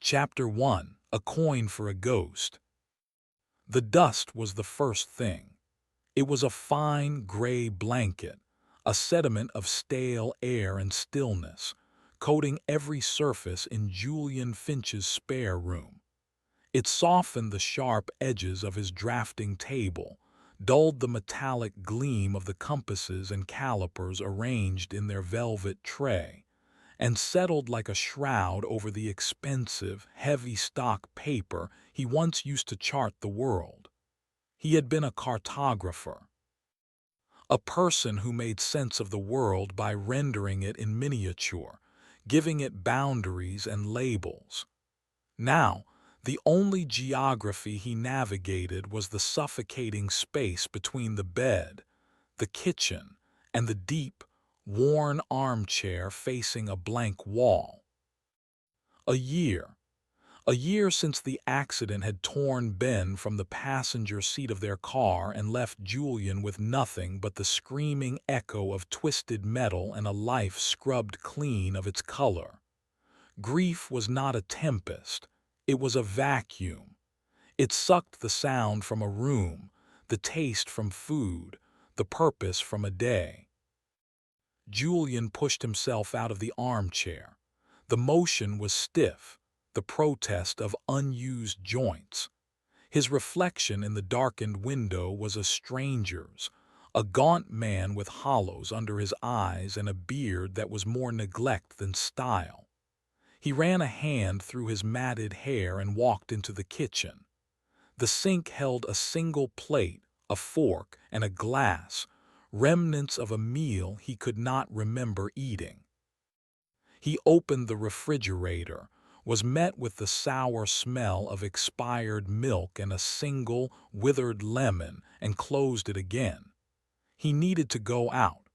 Chapter 1. A Coin for a Ghost. The dust was the first thing. It was a fine gray blanket, a sediment of stale air and stillness, coating every surface in Julian Finch's spare room. It softened the sharp edges of his drafting table, dulled the metallic gleam of the compasses and calipers arranged in their velvet tray, and settled like a shroud over the expensive, heavy stock paper he once used to chart the world. He had been a cartographer, a person who made sense of the world by rendering it in miniature, giving it boundaries and labels. Now, the only geography he navigated was the suffocating space between the bed, the kitchen, and the deep, worn armchair facing a blank wall. A year. A year since the accident had torn Ben from the passenger seat of their car and left Julian with nothing but the screaming echo of twisted metal and a life scrubbed clean of its color. Grief was not a tempest. It was a vacuum. It sucked the sound from a room, the taste from food, the purpose from a day. Julian pushed himself out of the armchair. The motion was stiff, the protest of unused joints. His reflection in the darkened window was a stranger's, a gaunt man with hollows under his eyes and a beard that was more neglect than style. He ran a hand through his matted hair and walked into the kitchen. The sink held a single plate, a fork, and a glass, remnants of a meal he could not remember eating. He opened the refrigerator, was met with the sour smell of expired milk and a single, withered lemon, and closed it again. He needed to go out.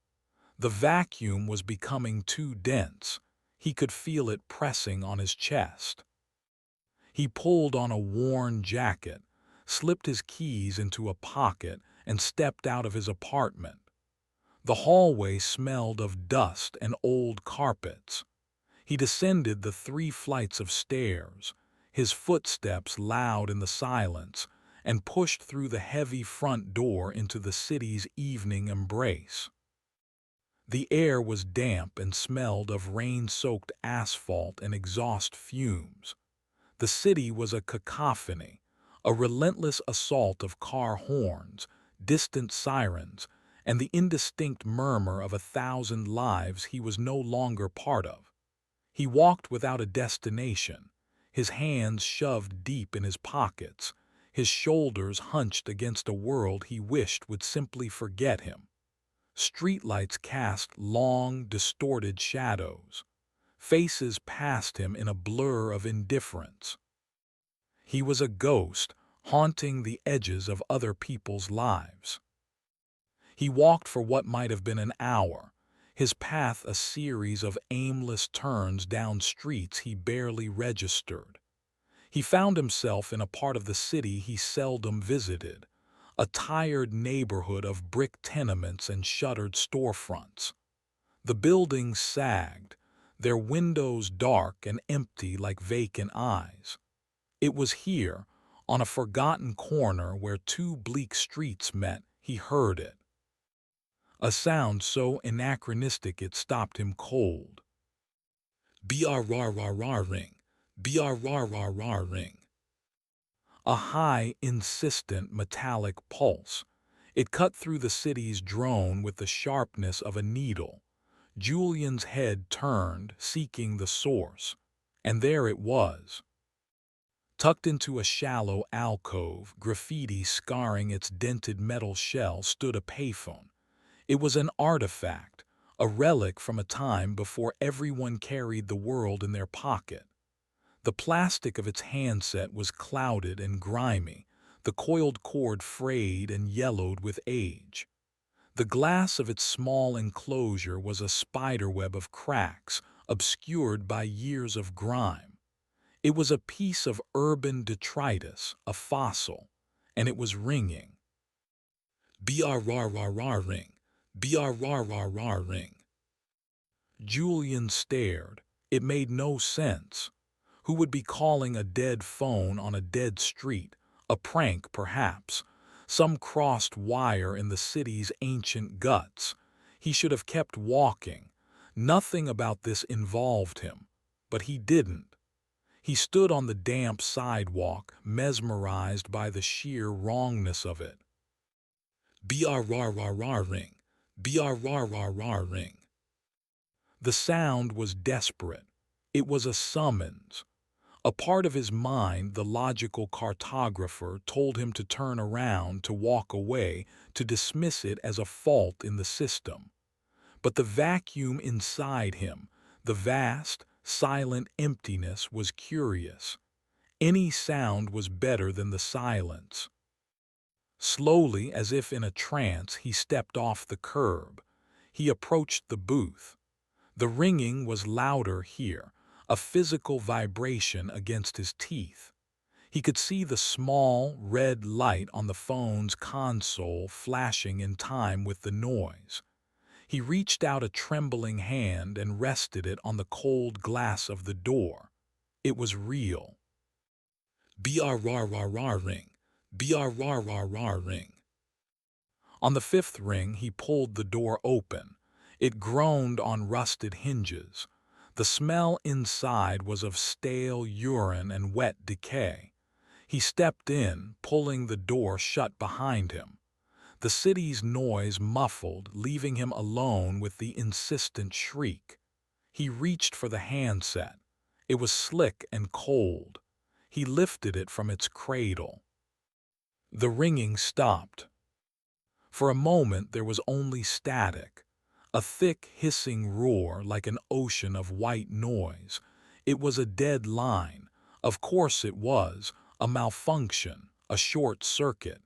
The vacuum was becoming too dense. He could feel it pressing on his chest. He pulled on a worn jacket, slipped his keys into a pocket, and stepped out of his apartment. The hallway smelled of dust and old carpets. He descended the 3 flights of stairs, his footsteps loud in the silence, and pushed through the heavy front door into the city's evening embrace. The air was damp and smelled of rain-soaked asphalt and exhaust fumes. The city was a cacophony, a relentless assault of car horns, distant sirens, and the indistinct murmur of 1,000 lives he was no longer part of. He walked without a destination, his hands shoved deep in his pockets, his shoulders hunched against a world he wished would simply forget him. Streetlights cast long, distorted shadows. Faces passed him in a blur of indifference. He was a ghost, haunting the edges of other people's lives. He walked for what might have been an hour, his path a series of aimless turns down streets he barely registered. He found himself in a part of the city he seldom visited, a tired neighborhood of brick tenements and shuttered storefronts. The buildings sagged, their windows dark and empty like vacant eyes. It was here, on a forgotten corner where 2 bleak streets met, he heard it. A sound so anachronistic it stopped him cold. Brrrrrring, brrrrrring. A high, insistent, metallic pulse. It cut through the city's drone with the sharpness of a needle. Julian's head turned, seeking the source. And there it was. Tucked into a shallow alcove, graffiti scarring its dented metal shell, stood a payphone. It was an artifact, a relic from a time before everyone carried the world in their pocket. The plastic of its handset was clouded and grimy, the coiled cord frayed and yellowed with age. The glass of its small enclosure was a spiderweb of cracks, obscured by years of grime. It was a piece of urban detritus, a fossil, and it was ringing. Brrrrrring, brrrrrring. Julian stared. It made no sense. Who would be calling a dead phone on a dead street? A prank, perhaps. Some crossed wire in the city's ancient guts. He should have kept walking. Nothing about this involved him. But he didn't. He stood on the damp sidewalk, mesmerized by the sheer wrongness of it. Brrrrrring. Brrrrrring. The sound was desperate. It was a summons. A part of his mind, the logical cartographer, told him to turn around, to walk away, to dismiss it as a fault in the system. But the vacuum inside him, the vast, silent emptiness, was curious. Any sound was better than the silence. Slowly, as if in a trance, he stepped off the curb. He approached the booth. The ringing was louder here, a physical vibration against his teeth. He could see the small, red light on the phone's console flashing in time with the noise. He reached out a trembling hand and rested it on the cold glass of the door. It was real. Brrrrrring. Brrrrrring. On the fifth ring, he pulled the door open. It groaned on rusted hinges. The smell inside was of stale urine and wet decay. He stepped in, pulling the door shut behind him. The city's noise muffled, leaving him alone with the insistent shriek. He reached for the handset. It was slick and cold. He lifted it from its cradle. The ringing stopped. For a moment there was only static, a thick hissing roar like an ocean of white noise. It was a dead line. Of course it was, a malfunction, a short circuit.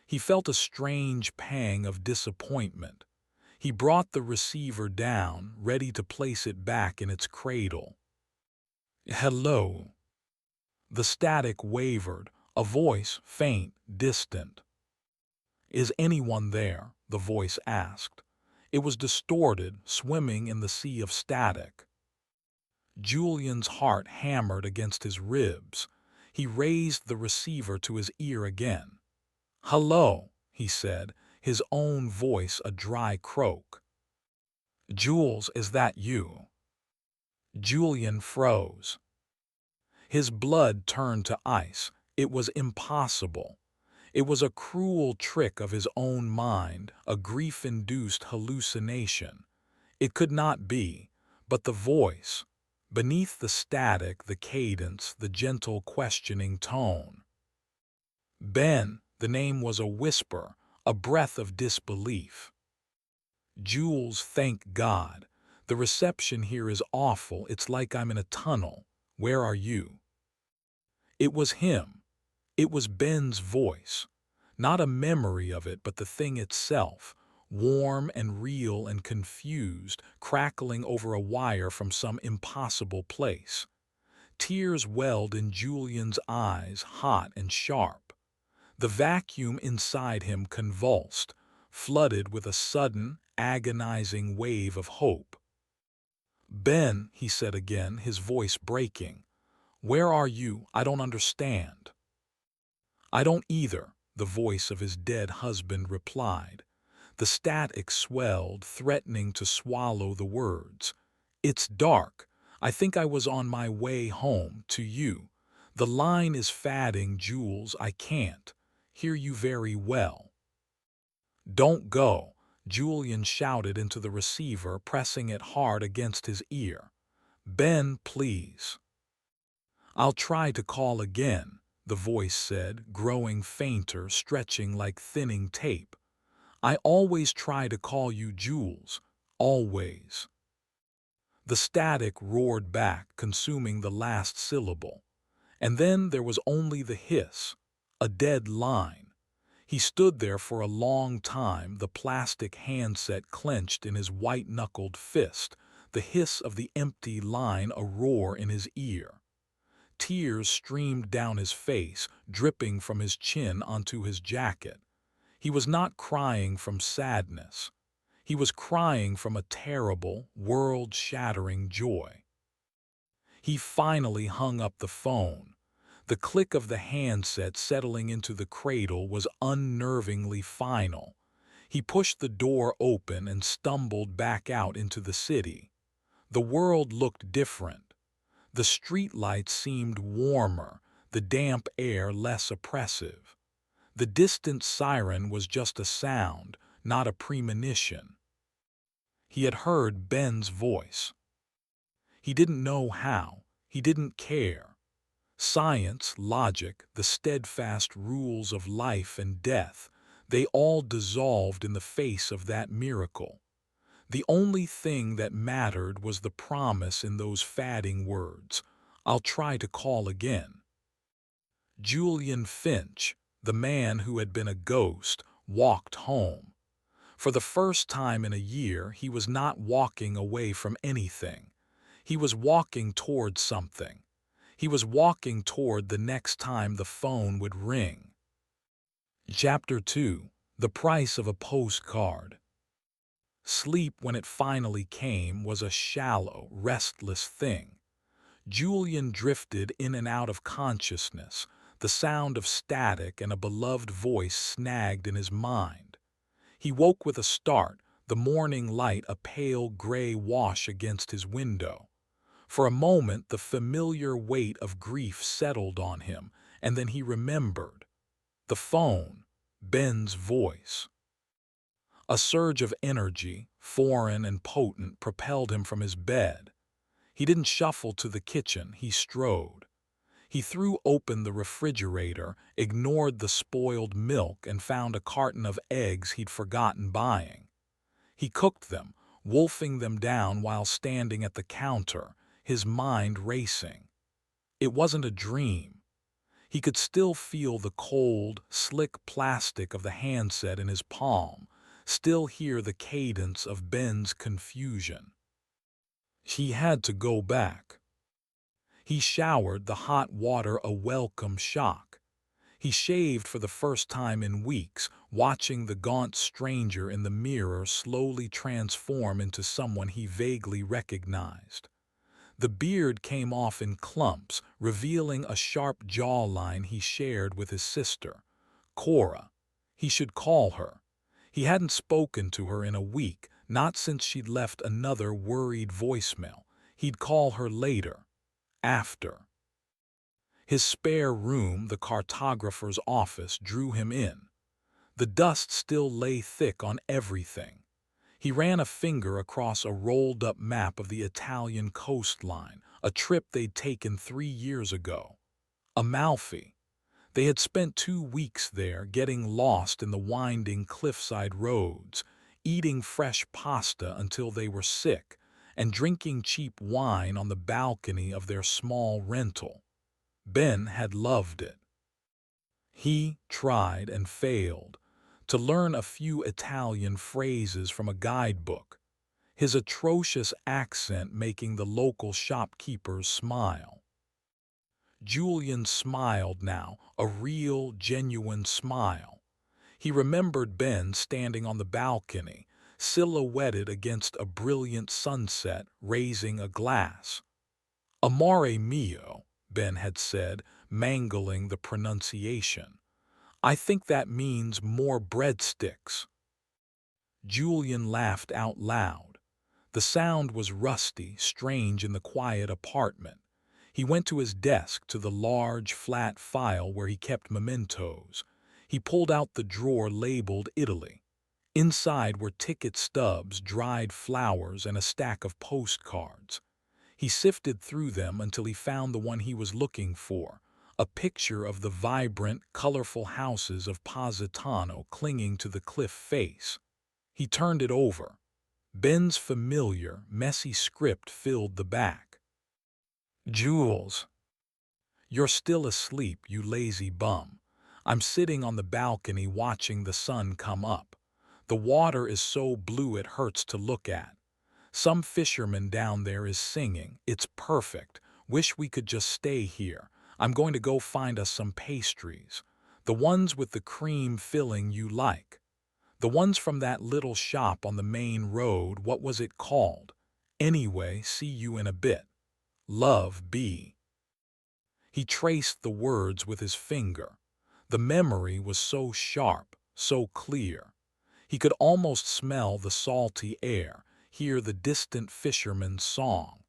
He felt a strange pang of disappointment. He brought the receiver down, ready to place it back in its cradle. Hello. The static wavered, a voice faint, distant. Is anyone there? The voice asked. It was distorted, swimming in the sea of static. Julian's heart hammered against his ribs. He raised the receiver to his ear again. Hello, he said, his own voice a dry croak. Jules, is that you? Julian froze. His blood turned to ice. It was impossible. It was a cruel trick of his own mind, a grief-induced hallucination. It could not be, but the voice, beneath the static, the cadence, the gentle questioning tone. Ben, the name was a whisper, a breath of disbelief. Jules, thank God. The reception here is awful. It's like I'm in a tunnel. Where are you? It was him. It was Ben's voice. Not a memory of it, but the thing itself, warm and real and confused, crackling over a wire from some impossible place. Tears welled in Julian's eyes, hot and sharp. The vacuum inside him convulsed, flooded with a sudden, agonizing wave of hope. Ben, he said again, his voice breaking. Where are you? I don't understand. I don't either, the voice of his dead husband replied. The static swelled, threatening to swallow the words. It's dark. I think I was on my way home to you. The line is fading, Jules. I can't hear you very well. Don't go, Julian shouted into the receiver, pressing it hard against his ear. Ben, please. I'll try to call again, the voice said, growing fainter, stretching like thinning tape. I always try to call you Jules, always. The static roared back, consuming the last syllable. And then there was only the hiss, a dead line. He stood there for a long time, the plastic handset clenched in his white-knuckled fist, the hiss of the empty line a roar in his ear. Tears streamed down his face, dripping from his chin onto his jacket. He was not crying from sadness. He was crying from a terrible, world-shattering joy. He finally hung up the phone. The click of the handset settling into the cradle was unnervingly final. He pushed the door open and stumbled back out into the city. The world looked different. The streetlights seemed warmer, the damp air less oppressive. The distant siren was just a sound, not a premonition. He had heard Ben's voice. He didn't know how. He didn't care. Science, logic, the steadfast rules of life and death, they all dissolved in the face of that miracle. The only thing that mattered was the promise in those fading words, "I'll try to call again." Julian Finch, the man who had been a ghost, walked home. For the first time in a year, he was not walking away from anything. He was walking toward something. He was walking toward the next time the phone would ring. Chapter 2: The Price of a Postcard. Sleep, when it finally came, was a shallow, restless thing. Julian drifted in and out of consciousness, the sound of static and a beloved voice snagged in his mind. He woke with a start, the morning light a pale gray wash against his window. For a moment the familiar weight of grief settled on him, and then he remembered. The phone, Ben's voice. A surge of energy, foreign and potent, propelled him from his bed. He didn't shuffle to the kitchen, he strode. He threw open the refrigerator, ignored the spoiled milk, and found a carton of eggs he'd forgotten buying. He cooked them, wolfing them down while standing at the counter, his mind racing. It wasn't a dream. He could still feel the cold, slick plastic of the handset in his palm, still hear the cadence of Ben's confusion. He had to go back. He showered, the hot water a welcome shock. He shaved for the first time in weeks, watching the gaunt stranger in the mirror slowly transform into someone he vaguely recognized. The beard came off in clumps, revealing a sharp jawline he shared with his sister, Cora. He should call her. He hadn't spoken to her in a week, not since she'd left another worried voicemail. He'd call her later, after. His spare room, the cartographer's office, drew him in. The dust still lay thick on everything. He ran a finger across a rolled-up map of the Italian coastline, a trip they'd taken 3 years ago. Amalfi. They had spent 2 weeks there, getting lost in the winding cliffside roads, eating fresh pasta until they were sick, and drinking cheap wine on the balcony of their small rental. Ben had loved it. He tried and failed to learn a few Italian phrases from a guidebook, his atrocious accent making the local shopkeepers smile. Julian smiled now, a real, genuine smile. He remembered Ben standing on the balcony, silhouetted against a brilliant sunset, raising a glass. "Amore mio," Ben had said, mangling the pronunciation. "I think that means more breadsticks." Julian laughed out loud. The sound was rusty, strange in the quiet apartment. He went to his desk, to the large, flat file where he kept mementos. He pulled out the drawer labeled Italy. Inside were ticket stubs, dried flowers, and a stack of postcards. He sifted through them until he found the one he was looking for, a picture of the vibrant, colorful houses of Positano clinging to the cliff face. He turned it over. Ben's familiar, messy script filled the back. "Jules, you're still asleep, you lazy bum. I'm sitting on the balcony watching the sun come up. The water is so blue it hurts to look at. Some fisherman down there is singing. It's perfect. Wish we could just stay here. I'm going to go find us some pastries. The ones with the cream filling you like. The ones from that little shop on the main road, what was it called? Anyway, see you in a bit." Love be. He traced the words with his finger. The memory was so sharp, so clear. He could almost smell the salty air, hear the distant fisherman's song.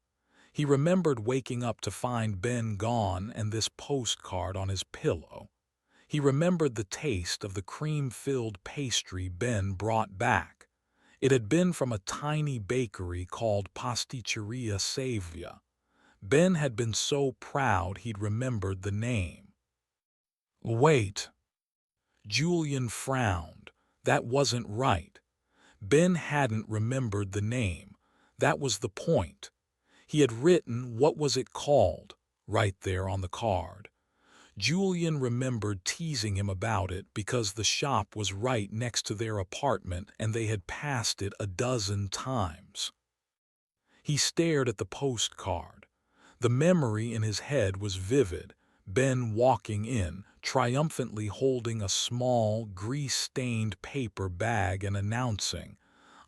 He remembered waking up to find Ben gone and this postcard on his pillow. He remembered the taste of the cream-filled pastry Ben brought back. It had been from a tiny bakery called Pasticceria Savia. Ben had been so proud he'd remembered the name. Wait. Julian frowned. That wasn't right. Ben hadn't remembered the name. That was the point. He had written what was it called, right there on the card. Julian remembered teasing him about it because the shop was right next to their apartment and they had passed it a dozen times. He stared at the postcard. The memory in his head was vivid. Ben walking in, triumphantly holding a small, grease-stained paper bag and announcing,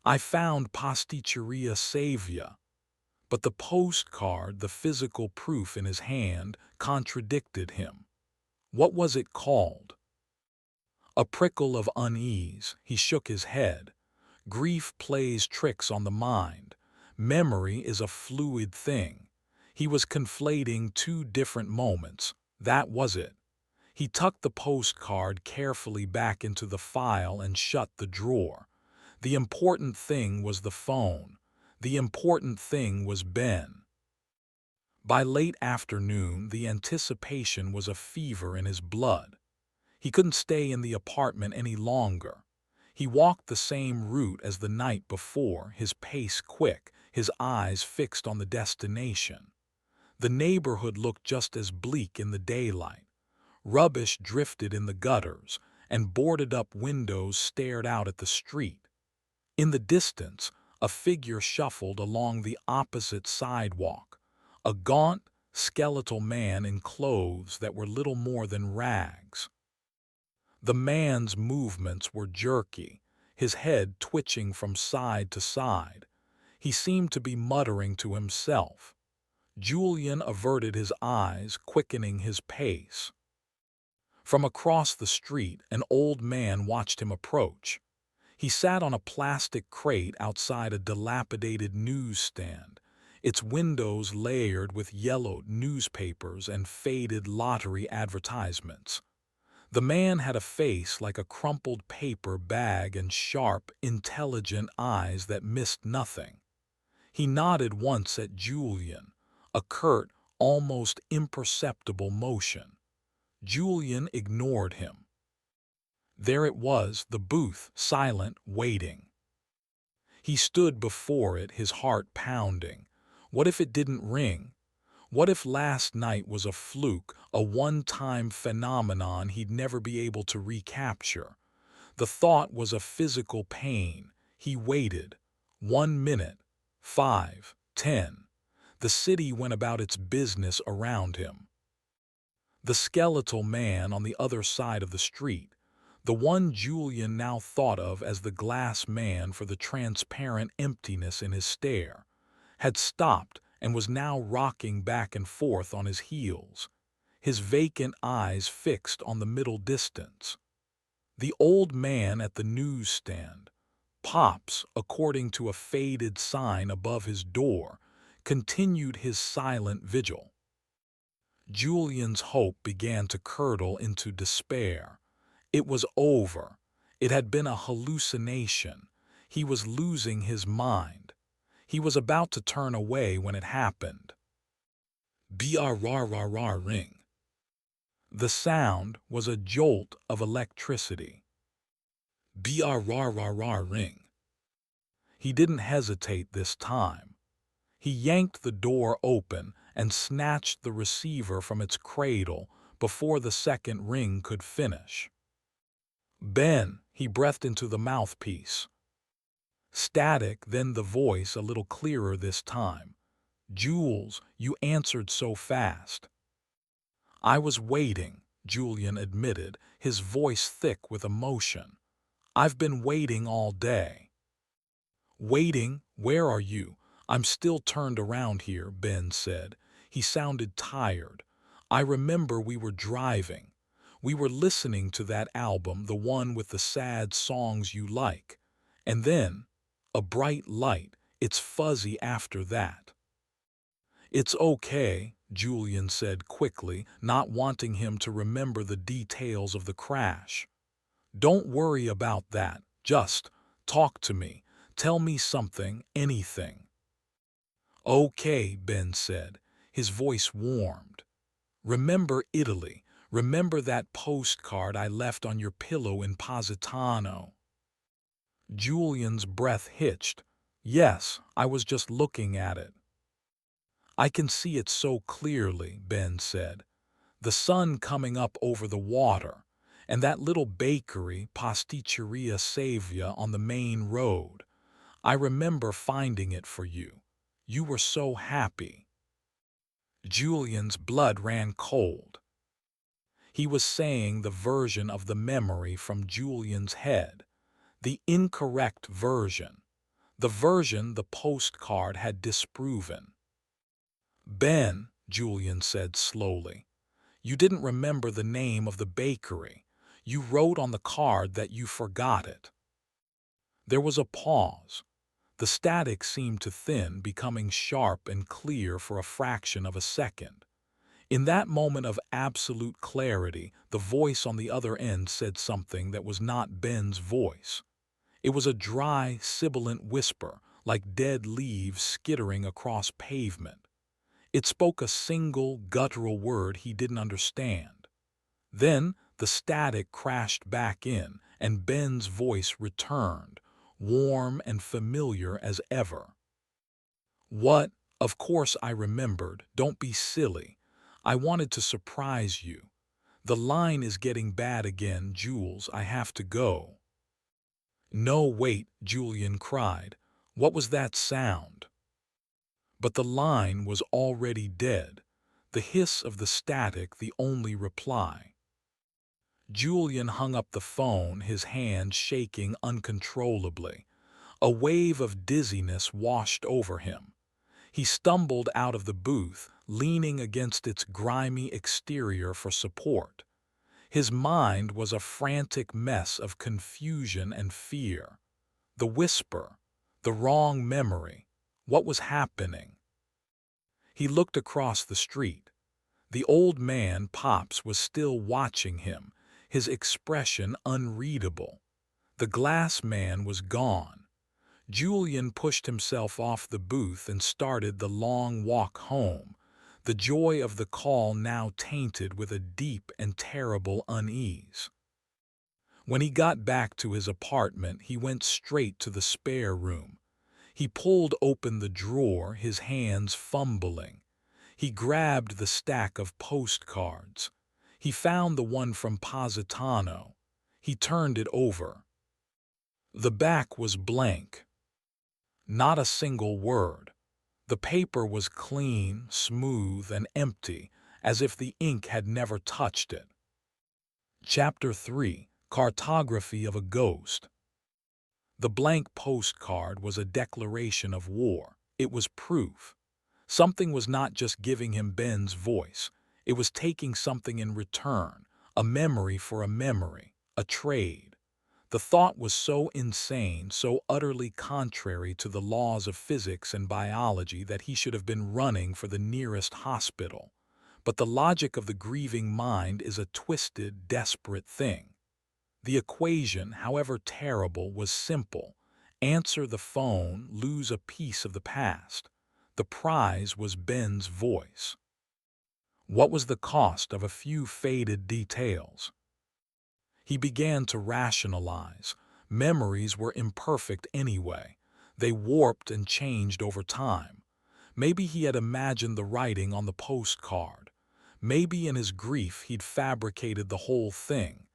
"I found Pasticceria Savia." But the postcard, the physical proof in his hand, contradicted him. What was it called? A prickle of unease. He shook his head. Grief plays tricks on the mind. Memory is a fluid thing. He was conflating two different moments. That was it. He tucked the postcard carefully back into the file and shut the drawer. The important thing was the phone. The important thing was Ben. By late afternoon, the anticipation was a fever in his blood. He couldn't stay in the apartment any longer. He walked the same route as the night before, his pace quick, his eyes fixed on the destination. The neighborhood looked just as bleak in the daylight. Rubbish drifted in the gutters, and boarded-up windows stared out at the street. In the distance, a figure shuffled along the opposite sidewalk, a gaunt, skeletal man in clothes that were little more than rags. The man's movements were jerky, his head twitching from side to side. He seemed to be muttering to himself. Julian averted his eyes, quickening his pace. From across the street, an old man watched him approach. He sat on a plastic crate outside a dilapidated newsstand, its windows layered with yellowed newspapers and faded lottery advertisements. The man had a face like a crumpled paper bag and sharp, intelligent eyes that missed nothing. He nodded once at Julian, a curt, almost imperceptible motion. Julian ignored him. There it was, the booth, silent, waiting. He stood before it, his heart pounding. What if it didn't ring? What if last night was a fluke, a one-time phenomenon he'd never be able to recapture? The thought was a physical pain. He waited. 1 minute, 5, 10. The city went about its business around him. The skeletal man on the other side of the street, the one Julian now thought of as the glass man for the transparent emptiness in his stare, had stopped and was now rocking back and forth on his heels, his vacant eyes fixed on the middle distance. The old man at the newsstand, Pops, according to a faded sign above his door, continued his silent vigil. Julian's hope began to curdle into despair. It was over. It had been a hallucination. He was losing his mind. He was about to turn away when it happened. Brrrrrrr ring. The sound was a jolt of electricity. Brrrrrrr ring. He didn't hesitate this time. He yanked the door open and snatched the receiver from its cradle before the second ring could finish. "Ben," he breathed into the mouthpiece. Static, then the voice a little clearer this time. "Jules, you answered so fast." "I was waiting," Julian admitted, his voice thick with emotion. "I've been waiting all day." "Waiting? Where are you? I'm still turned around here," Ben said. He sounded tired. I remember we were driving. We were listening to that album, the one with the sad songs you like. And then, a bright light. It's fuzzy after that. It's okay, Julian said quickly, not wanting him to remember the details of the crash. Don't worry about that. Just talk to me. Tell me something, anything. Okay, Ben said. His voice warmed. Remember Italy. Remember that postcard I left on your pillow in Positano. Julian's breath hitched. Yes, I was just looking at it. I can see it so clearly, Ben said. The sun coming up over the water, and that little bakery, Pasticceria Savia, on the main road. I remember finding it for you. You were so happy. Julian's blood ran cold. He was saying the version of the memory from Julian's head, the incorrect version, the version the postcard had disproven. Ben, Julian said slowly, you didn't remember the name of the bakery. You wrote on the card that you forgot it. There was a pause. The static seemed to thin, becoming sharp and clear for a fraction of a second. In that moment of absolute clarity, the voice on the other end said something that was not Ben's voice. It was a dry, sibilant whisper, like dead leaves skittering across pavement. It spoke a single, guttural word he didn't understand. Then the static crashed back in, and Ben's voice returned, warm and familiar as ever. What? Of course I remembered. Don't be silly. I wanted to surprise you. The line is getting bad again, Jules. I have to go. No, wait, Julian cried. What was that sound? But the line was already dead, the hiss of the static the only reply. Julian hung up the phone, his hand shaking uncontrollably. A wave of dizziness washed over him. He stumbled out of the booth, leaning against its grimy exterior for support. His mind was a frantic mess of confusion and fear. The whisper, the wrong memory, what was happening? He looked across the street. The old man, Pops, was still watching him, his expression unreadable. The glass man was gone. Julian pushed himself off the booth and started the long walk home, the joy of the call now tainted with a deep and terrible unease. When he got back to his apartment, he went straight to the spare room. He pulled open the drawer, his hands fumbling. He grabbed the stack of postcards. He found the one from Positano. He turned it over. The back was blank. Not a single word. The paper was clean, smooth, and empty, as if the ink had never touched it. Chapter 3: Cartography of a Ghost. The blank postcard was a declaration of war. It was proof. Something was not just giving him Ben's voice. It was taking something in return, a memory for a memory, a trade. The thought was so insane, so utterly contrary to the laws of physics and biology that he should have been running for the nearest hospital. But the logic of the grieving mind is a twisted, desperate thing. The equation, however terrible, was simple. Answer the phone, lose a piece of the past. The prize was Ben's voice. What was the cost of a few faded details? He began to rationalize. Memories were imperfect anyway. They warped and changed over time. Maybe he had imagined the writing on the postcard. Maybe in his grief he'd fabricated the whole thing.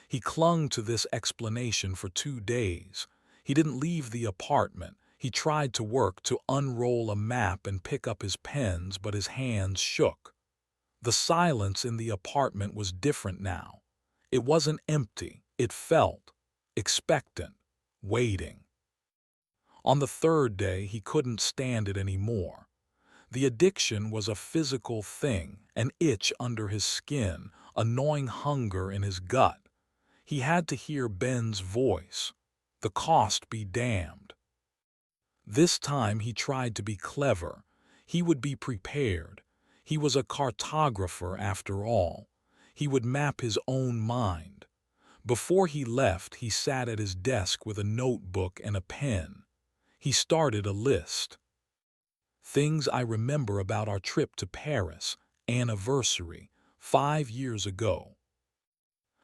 He clung to this explanation for 2 days. He didn't leave the apartment. He tried to work to unroll a map and pick up his pens, but his hands shook. The silence in the apartment was different now. It wasn't empty. It felt expectant, waiting. On the 3rd day, he couldn't stand it anymore. The addiction was a physical thing, an itch under his skin, a gnawing hunger in his gut. He had to hear Ben's voice. The cost be damned. This time he tried to be clever. He would be prepared. He was a cartographer after all. He would map his own mind. Before he left, he sat at his desk with a notebook and a pen. He started a list. Things I remember about our trip to Paris, anniversary, 5 years ago.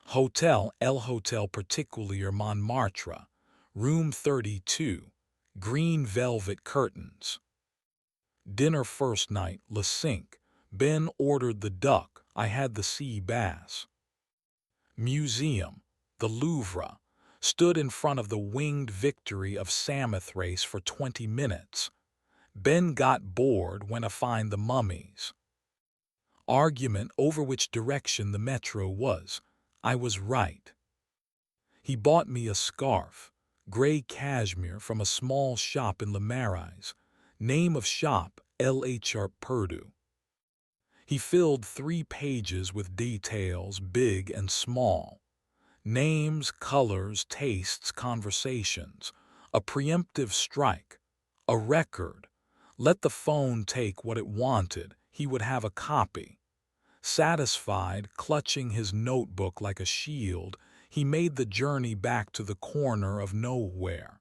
Hotel El Hotel Particulier Montmartre, room 32, green velvet curtains. Dinner first night, Le Cinq. Ben ordered the duck, I had the sea bass. Museum, the Louvre, stood in front of the winged Victory of Samothrace for 20 minutes. Ben got bored, went to find the mummies. Argument over which direction the metro was. I was right. He bought me a scarf, gray cashmere from a small shop in Le Marais. Name of shop, L.H.R. Purdue. He filled 3 pages with details, big and small. Names, colors, tastes, conversations. A preemptive strike. A record. Let the phone take what it wanted, he would have a copy. Satisfied, clutching his notebook like a shield, he made the journey back to the corner of nowhere.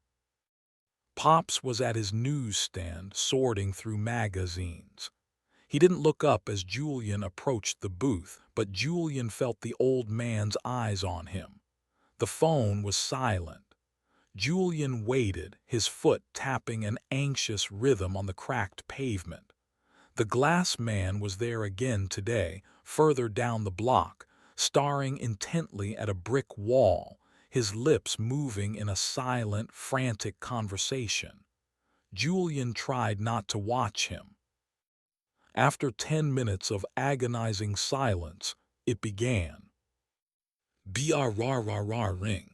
Pops was at his newsstand, sorting through magazines. He didn't look up as Julian approached the booth, but Julian felt the old man's eyes on him. The phone was silent. Julian waited, his foot tapping an anxious rhythm on the cracked pavement. The glass man was there again today, further down the block, staring intently at a brick wall, his lips moving in a silent, frantic conversation. Julian tried not to watch him. After 10 minutes of agonizing silence, it began. Brrrr ring.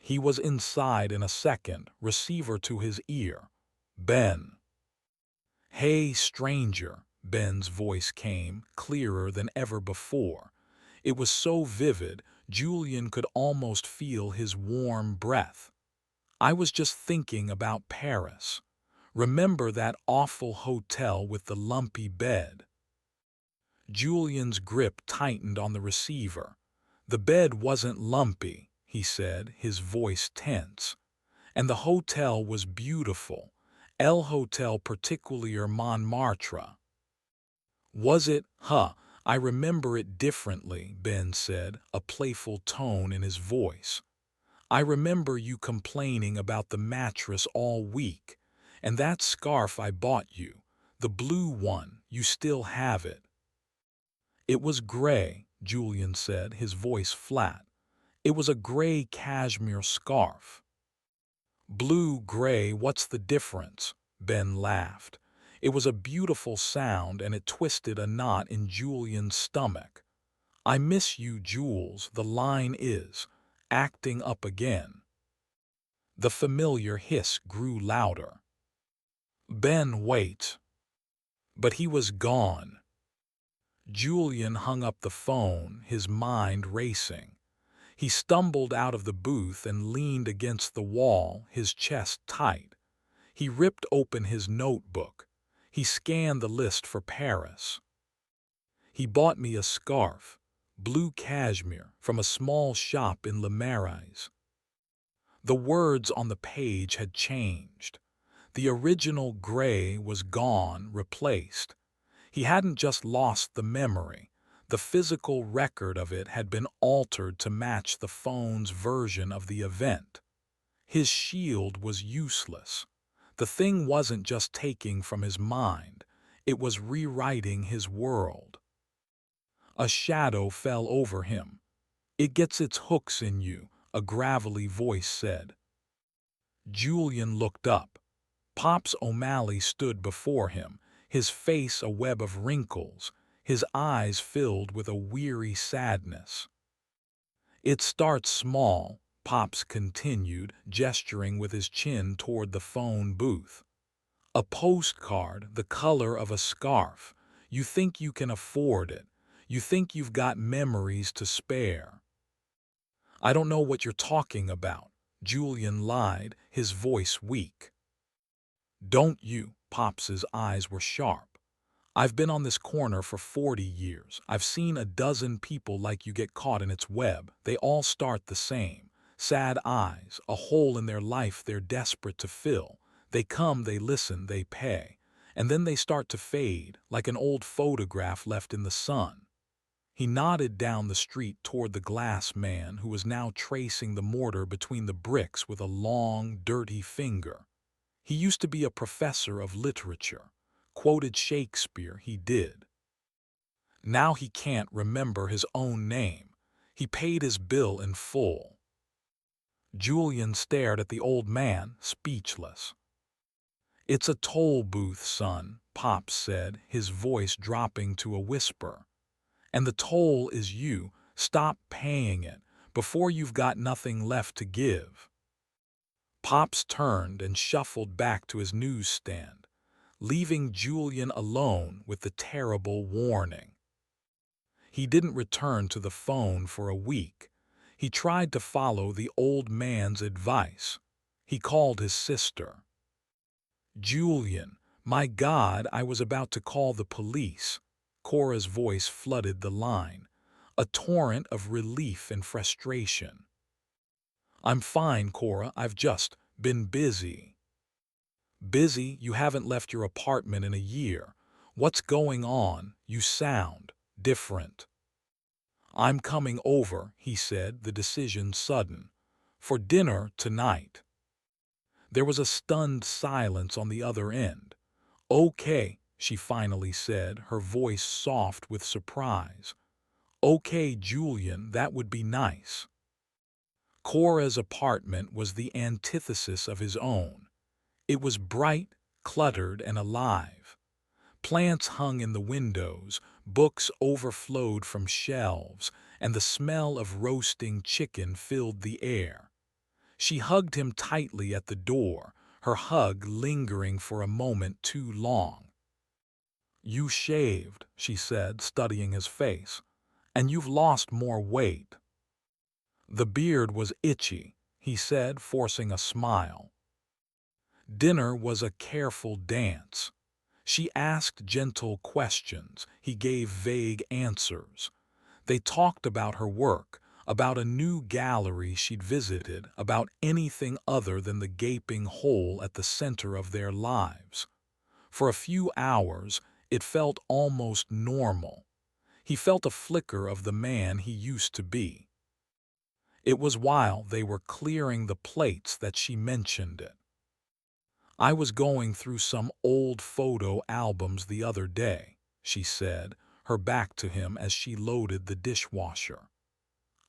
He was inside in a second, receiver to his ear. Ben. Hey, stranger, Ben's voice came, clearer than ever before. It was so vivid, Julian could almost feel his warm breath. I was just thinking about Paris. Remember that awful hotel with the lumpy bed? Julian's grip tightened on the receiver. The bed wasn't lumpy, he said, his voice tense. And the hotel was beautiful. El Hotel Particulier Montmartre. Was it? I remember it differently, Ben said, a playful tone in his voice. I remember you complaining about the mattress all week, and that scarf I bought you, the blue one, you still have it. It was gray, Julian said, his voice flat. It was a gray cashmere scarf. Blue-gray, what's the difference? Ben laughed. It was a beautiful sound, and it twisted a knot in Julian's stomach. I miss you, Jules, the line is, acting up again. The familiar hiss grew louder. Ben, wait. But he was gone. Julian hung up the phone, his mind racing. He stumbled out of the booth and leaned against the wall, his chest tight. He ripped open his notebook. He scanned the list for Paris. He bought me a scarf, blue cashmere, from a small shop in Le Marais. The words on the page had changed. The original gray was gone, replaced. He hadn't just lost the memory. The physical record of it had been altered to match the phone's version of the event. His shield was useless. The thing wasn't just taking from his mind, it was rewriting his world. A shadow fell over him. It gets its hooks in you, a gravelly voice said. Julian looked up. Pops O'Malley stood before him, his face a web of wrinkles, his eyes filled with a weary sadness. It starts small, Pops continued, gesturing with his chin toward the phone booth. A postcard the color of a scarf. You think you can afford it. You think you've got memories to spare. I don't know what you're talking about, Julian lied, his voice weak. Don't you? Pops's eyes were sharp. I've been on this corner for 40 years. I've seen a dozen people like you get caught in its web. They all start the same. Sad eyes, a hole in their life they're desperate to fill. They come, they listen, they pay. And then they start to fade, like an old photograph left in the sun. He nodded down the street toward the glass man who was now tracing the mortar between the bricks with a long, dirty finger. He used to be a professor of literature. Quoted Shakespeare, he did. Now he can't remember his own name. He paid his bill in full. Julian stared at the old man, speechless. It's a toll booth, son, Pops said, his voice dropping to a whisper. And the toll is you. Stop paying it before you've got nothing left to give. Pops turned and shuffled back to his newsstand, leaving Julian alone with the terrible warning. He didn't return to the phone for a week. He tried to follow the old man's advice. He called his sister. Julian, my God, I was about to call the police. Cora's voice flooded the line, a torrent of relief and frustration. I'm fine, Cora, I've just been busy. Busy? You haven't left your apartment in a year. What's going on? You sound different. I'm coming over, he said, the decision sudden. For dinner tonight. There was a stunned silence on the other end. Okay, she finally said, her voice soft with surprise. Okay, Julian, that would be nice. Cora's apartment was the antithesis of his own. It was bright, cluttered, and alive. Plants hung in the windows, books overflowed from shelves, and the smell of roasting chicken filled the air. She hugged him tightly at the door, her hug lingering for a moment too long. You shaved, she said, studying his face, and you've lost more weight. The beard was itchy, he said, forcing a smile. Dinner was a careful dance. She asked gentle questions, he gave vague answers. They talked about her work, about a new gallery she'd visited, about anything other than the gaping hole at the center of their lives. For a few hours, it felt almost normal. He felt a flicker of the man he used to be. It was while they were clearing the plates that she mentioned it. I was going through some old photo albums the other day, she said, her back to him as she loaded the dishwasher.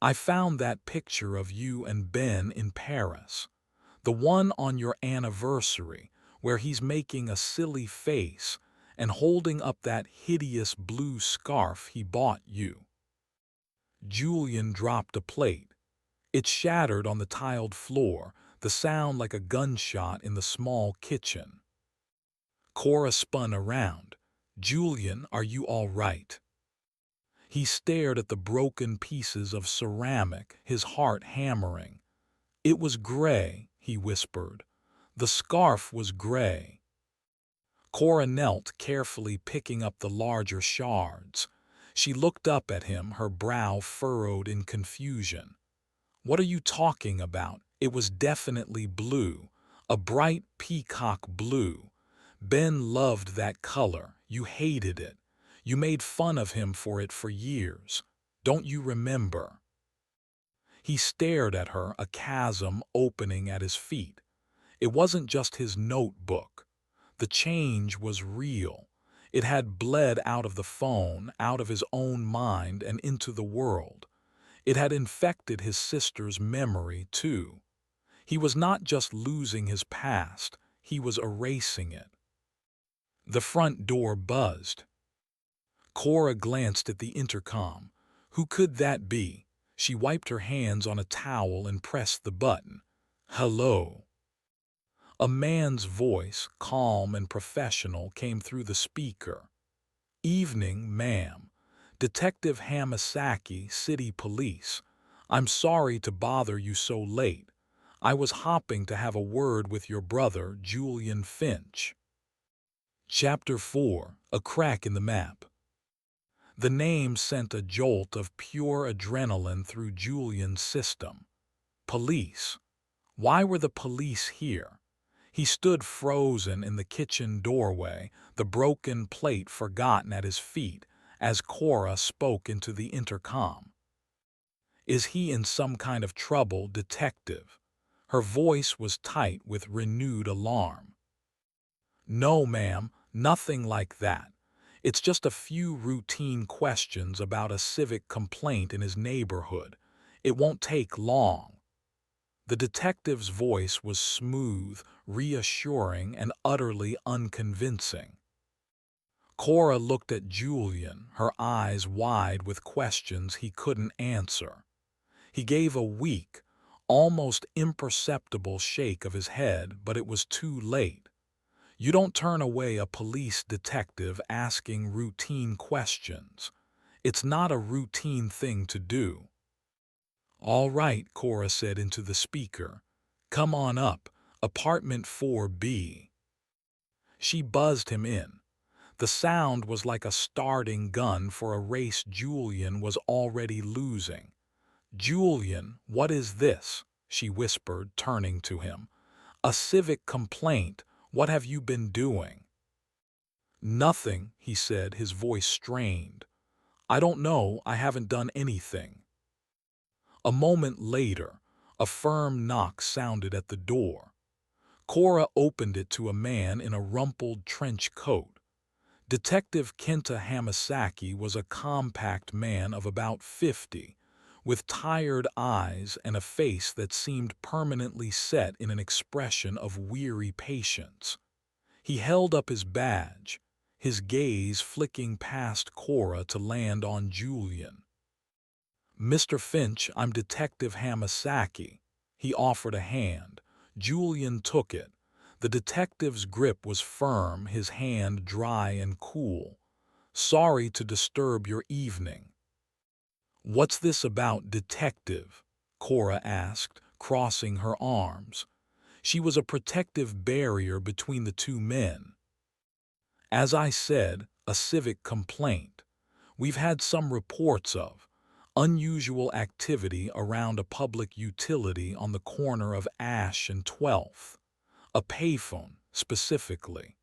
I found that picture of you and Ben in Paris, the one on your anniversary where he's making a silly face and holding up that hideous blue scarf he bought you. Julian dropped a plate. It shattered on the tiled floor, the sound like a gunshot in the small kitchen. Cora spun around. Julian, are you all right? He stared at the broken pieces of ceramic, his heart hammering. It was gray, he whispered. The scarf was gray. Cora knelt, carefully picking up the larger shards. She looked up at him, her brow furrowed in confusion. What are you talking about? It was definitely blue, a bright peacock blue. Ben loved that color. You hated it. You made fun of him for it for years. Don't you remember? He stared at her, a chasm opening at his feet. It wasn't just his notebook. The change was real. It had bled out of the phone, out of his own mind, and into the world. It had infected his sister's memory, too. He was not just losing his past, he was erasing it. The front door buzzed. Cora glanced at the intercom. Who could that be? She wiped her hands on a towel and pressed the button. Hello. A man's voice, calm and professional, came through the speaker. "Evening, ma'am. Detective Hamasaki, City Police. I'm sorry to bother you so late. I was hopping to have a word with your brother, Julian Finch." Chapter 4. A Crack in the Map. The name sent a jolt of pure adrenaline through Julian's system. Police. Why were the police here? He stood frozen in the kitchen doorway, the broken plate forgotten at his feet, as Cora spoke into the intercom. "Is he in some kind of trouble, detective?" Her voice was tight with renewed alarm. "No, ma'am, nothing like that. It's just a few routine questions about a civic complaint in his neighborhood. It won't take long." The detective's voice was smooth, reassuring, and utterly unconvincing. Cora looked at Julian, her eyes wide with questions he couldn't answer. He gave a weak, almost imperceptible shake of his head, but it was too late. You don't turn away a police detective asking routine questions. It's not a routine thing to do. "All right," Cora said into the speaker. "Come on up, apartment 4B." She buzzed him in. The sound was like a starting gun for a race Julian was already losing. "Julian, what is this?" she whispered, turning to him. "A civic complaint. What have you been doing?" "Nothing," he said, his voice strained. "I don't know, I haven't done anything." A moment later, a firm knock sounded at the door. Cora opened it to a man in a rumpled trench coat. Detective Kenta Hamasaki was a compact man of about 50, with tired eyes and a face that seemed permanently set in an expression of weary patience. He held up his badge, his gaze flicking past Cora to land on Julian. "Mr. Finch, I'm Detective Hamasaki." He offered a hand. Julian took it. The detective's grip was firm, his hand dry and cool. "Sorry to disturb your evening." "What's this about, detective?" Cora asked, crossing her arms. She was a protective barrier between the two men. "As I said, a civic complaint. We've had some reports of unusual activity around a public utility on the corner of Ash and 12th. A payphone, specifically.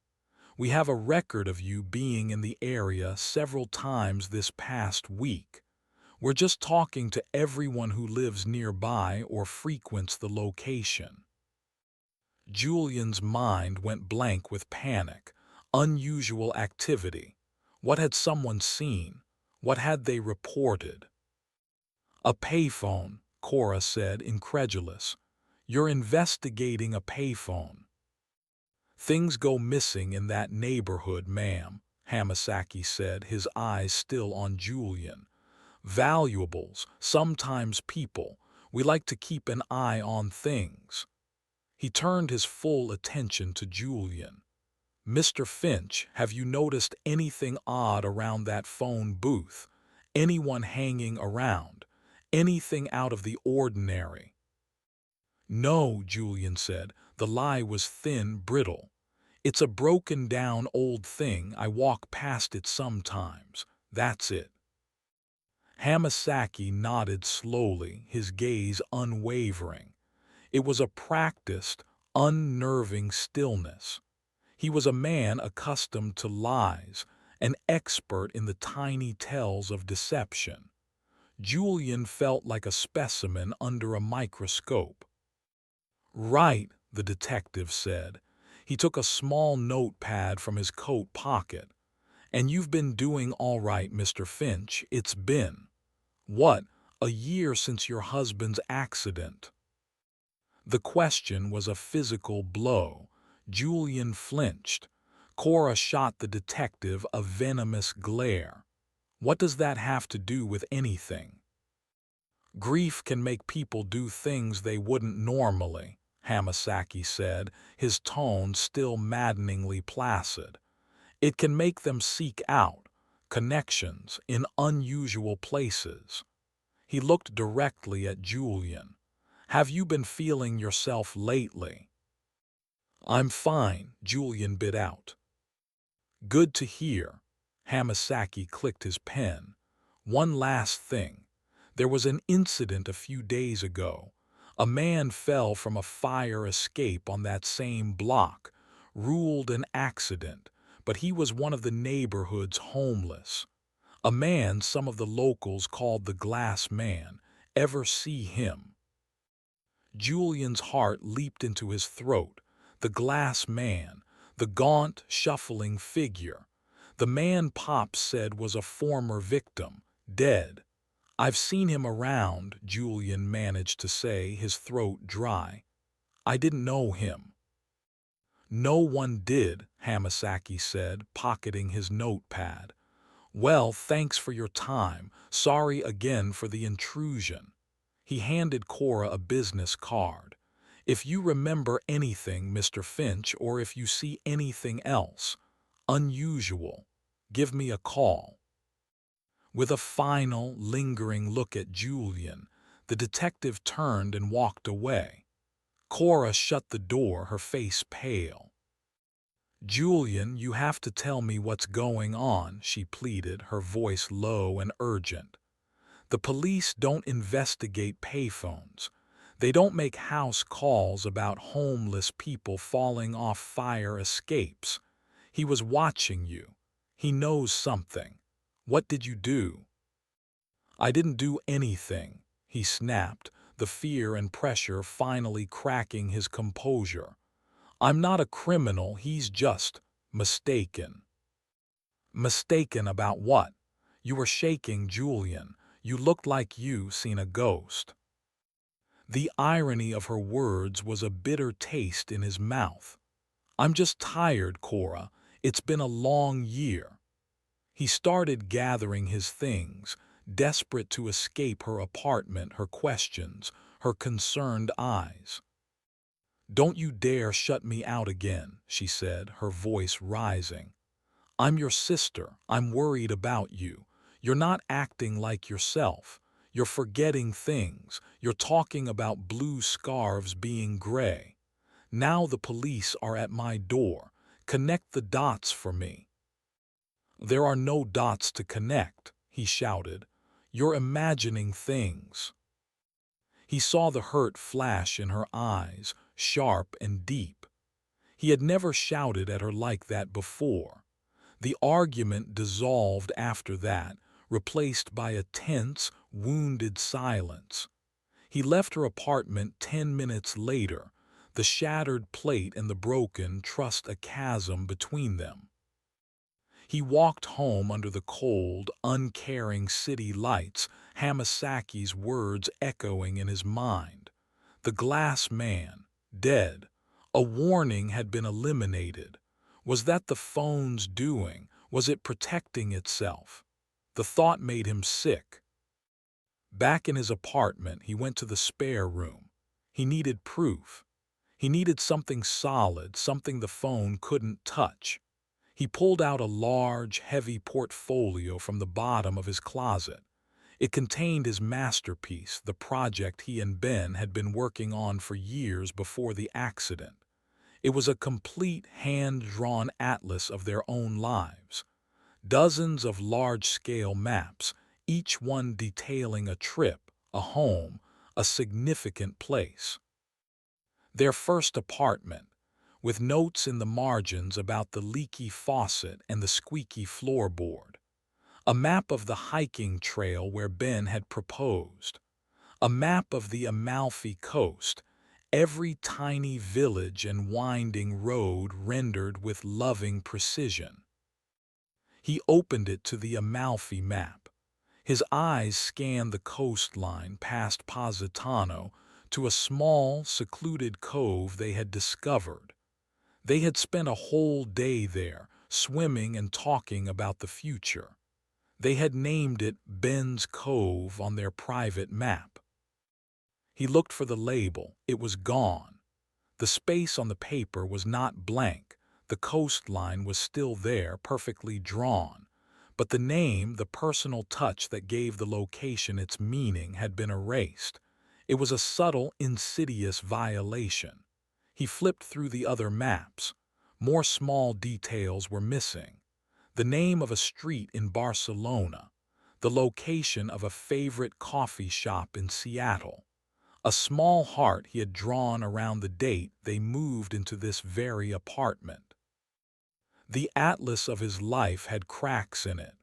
We have a record of you being in the area several times this past week. We're just talking to everyone who lives nearby or frequents the location." Julian's mind went blank with panic. Unusual activity. What had someone seen? What had they reported? "A payphone," Cora said, incredulous. "You're investigating a payphone." "Things go missing in that neighborhood, ma'am," Hamasaki said, his eyes still on Julian. "Valuables, sometimes people. We like to keep an eye on things." He turned his full attention to Julian. "Mr. Finch, have you noticed anything odd around that phone booth? Anyone hanging around? Anything out of the ordinary?" "No," Julian said. The lie was thin, brittle. "It's a broken-down old thing. I walk past it sometimes. That's it." Hamasaki nodded slowly, his gaze unwavering. It was a practiced, unnerving stillness. He was a man accustomed to lies, an expert in the tiny tells of deception. Julian felt like a specimen under a microscope. "Right," the detective said. He took a small notepad from his coat pocket. "And you've been doing all right, Mr. Finch. It's been, what, a year since your husband's accident?" The question was a physical blow. Julian flinched. Cora shot the detective a venomous glare. "What does that have to do with anything?" "Grief can make people do things they wouldn't normally," Hamasaki said, his tone still maddeningly placid. It can make them seek out connections in unusual places. He looked directly at Julian. Have you been feeling yourself lately? I'm fine, Julian bit out. Good to hear. Hamasaki clicked his pen. One last thing. There was an incident a few days ago. A man fell from a fire escape on that same block, ruled an accident, but he was one of the neighborhood's homeless. A man some of the locals called the Glass Man. Ever see him? Julian's heart leaped into his throat. The Glass Man, the gaunt, shuffling figure. The man Pop said was a former victim, dead. I've seen him around, Julian managed to say, his throat dry. I didn't know him. No one did, Hamasaki said, pocketing his notepad. Well, thanks for your time. Sorry again for the intrusion. He handed Cora a business card. If you remember anything, Mr. Finch, or if you see anything else unusual, give me a call. With a final, lingering look at Julian, the detective turned and walked away. Cora shut the door, her face pale. Julian, you have to tell me what's going on, she pleaded, her voice low and urgent. The police don't investigate payphones. They don't make house calls about homeless people falling off fire escapes. He was watching you. He knows something. What did you do? I didn't do anything, he snapped, the fear and pressure finally cracking his composure. I'm not a criminal, he's just mistaken. Mistaken about what? You were shaking, Julian. You looked like you seen a ghost. The irony of her words was a bitter taste in his mouth. I'm just tired, Cora. It's been a long year. He started gathering his things, desperate to escape her apartment, her questions, her concerned eyes. Don't you dare shut me out again, she said, her voice rising. I'm your sister. I'm worried about you. You're not acting like yourself. You're forgetting things. You're talking about blue scarves being gray. Now the police are at my door. Connect the dots for me. There are no dots to connect, he shouted. You're imagining things. He saw the hurt flash in her eyes, sharp and deep. He had never shouted at her like that before. The argument dissolved after that, replaced by a tense, wounded silence. He left her apartment 10 minutes later, the shattered plate and the broken trust a chasm between them. He walked home under the cold, uncaring city lights, Hamasaki's words echoing in his mind. The Glass Man, dead. A warning had been eliminated. Was that the phone's doing? Was it protecting itself? The thought made him sick. Back in his apartment, he went to the spare room. He needed proof. He needed something solid, something the phone couldn't touch. He pulled out a large, heavy portfolio from the bottom of his closet. It contained his masterpiece, the project he and Ben had been working on for years before the accident. It was a complete hand-drawn atlas of their own lives. Dozens of large-scale maps, each one detailing a trip, a home, a significant place. Their first apartment, with notes in the margins about the leaky faucet and the squeaky floorboard. A map of the hiking trail where Ben had proposed. A map of the Amalfi Coast, every tiny village and winding road rendered with loving precision. He opened it to the Amalfi map. His eyes scanned the coastline past Positano to a small, secluded cove they had discovered. They had spent a whole day there, swimming and talking about the future. They had named it Ben's Cove on their private map. He looked for the label. It was gone. The space on the paper was not blank. The coastline was still there, perfectly drawn. But the name, the personal touch that gave the location its meaning, had been erased. It was a subtle, insidious violation. He flipped through the other maps. More small details were missing. The name of a street in Barcelona, the location of a favorite coffee shop in Seattle. A small heart he had drawn around the date they moved into this very apartment. The atlas of his life had cracks in it.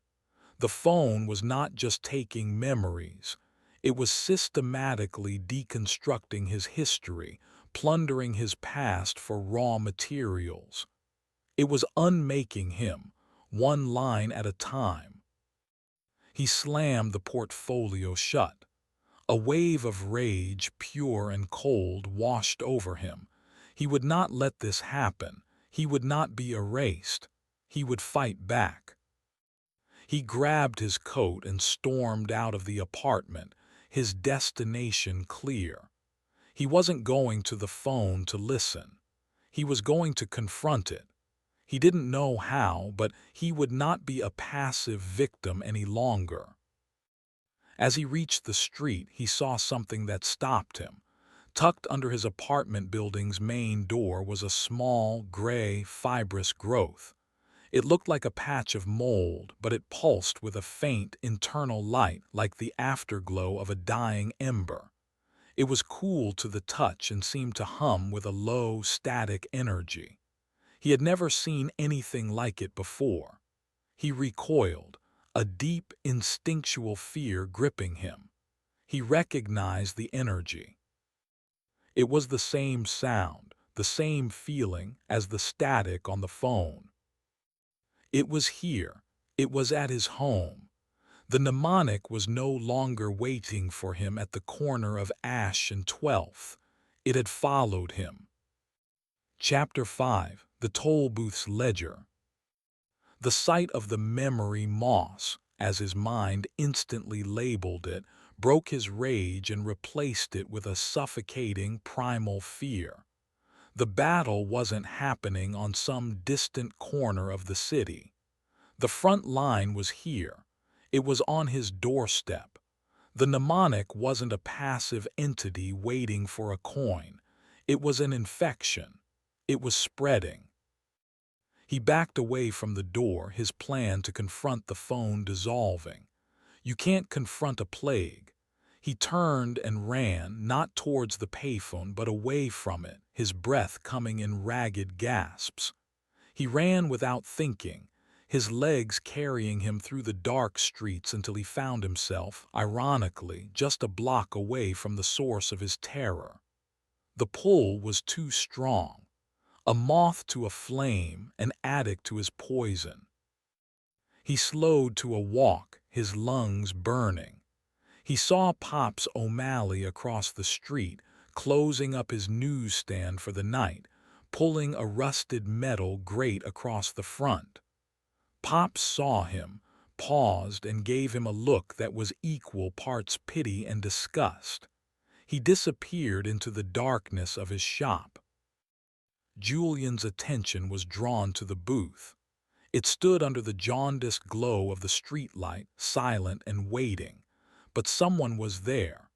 The phone was not just taking memories, it was systematically deconstructing his history, plundering his past for raw materials. It was unmaking him, one line at a time. He slammed the portfolio shut. A wave of rage, pure and cold, washed over him. He would not let this happen. He would not be erased. He would fight back. He grabbed his coat and stormed out of the apartment, his destination clear. He wasn't going to the phone to listen. He was going to confront it. He didn't know how, but he would not be a passive victim any longer. As he reached the street, he saw something that stopped him. Tucked under his apartment building's main door was a small, gray, fibrous growth. It looked like a patch of mold, but it pulsed with a faint, internal light like the afterglow of a dying ember. It was cool to the touch and seemed to hum with a low, static energy. He had never seen anything like it before. He recoiled, a deep, instinctual fear gripping him. He recognized the energy. It was the same sound, the same feeling as the static on the phone. It was here. It was at his home. The mnemonic was no longer waiting for him at the corner of Ash and 12th. It had followed him. Chapter 5. The Toll Booth's Ledger. The sight of the memory moss, as his mind instantly labeled it, broke his rage and replaced it with a suffocating primal fear. The battle wasn't happening on some distant corner of the city. The front line was here. It was on his doorstep. The mnemonic wasn't a passive entity waiting for a coin. It was an infection. It was spreading. He backed away from the door, his plan to confront the phone dissolving. You can't confront a plague. He turned and ran, not towards the payphone, but away from it, his breath coming in ragged gasps. He ran without thinking, his legs carrying him through the dark streets until he found himself, ironically, just a block away from the source of his terror. The pull was too strong. A moth to a flame, an addict to his poison. He slowed to a walk, his lungs burning. He saw Pops O'Malley across the street, closing up his newsstand for the night, pulling a rusted metal grate across the front. Pops saw him, paused, and gave him a look that was equal parts pity and disgust. He disappeared into the darkness of his shop. Julian's attention was drawn to the booth. It stood under the jaundiced glow of the streetlight, silent and waiting. But someone was there.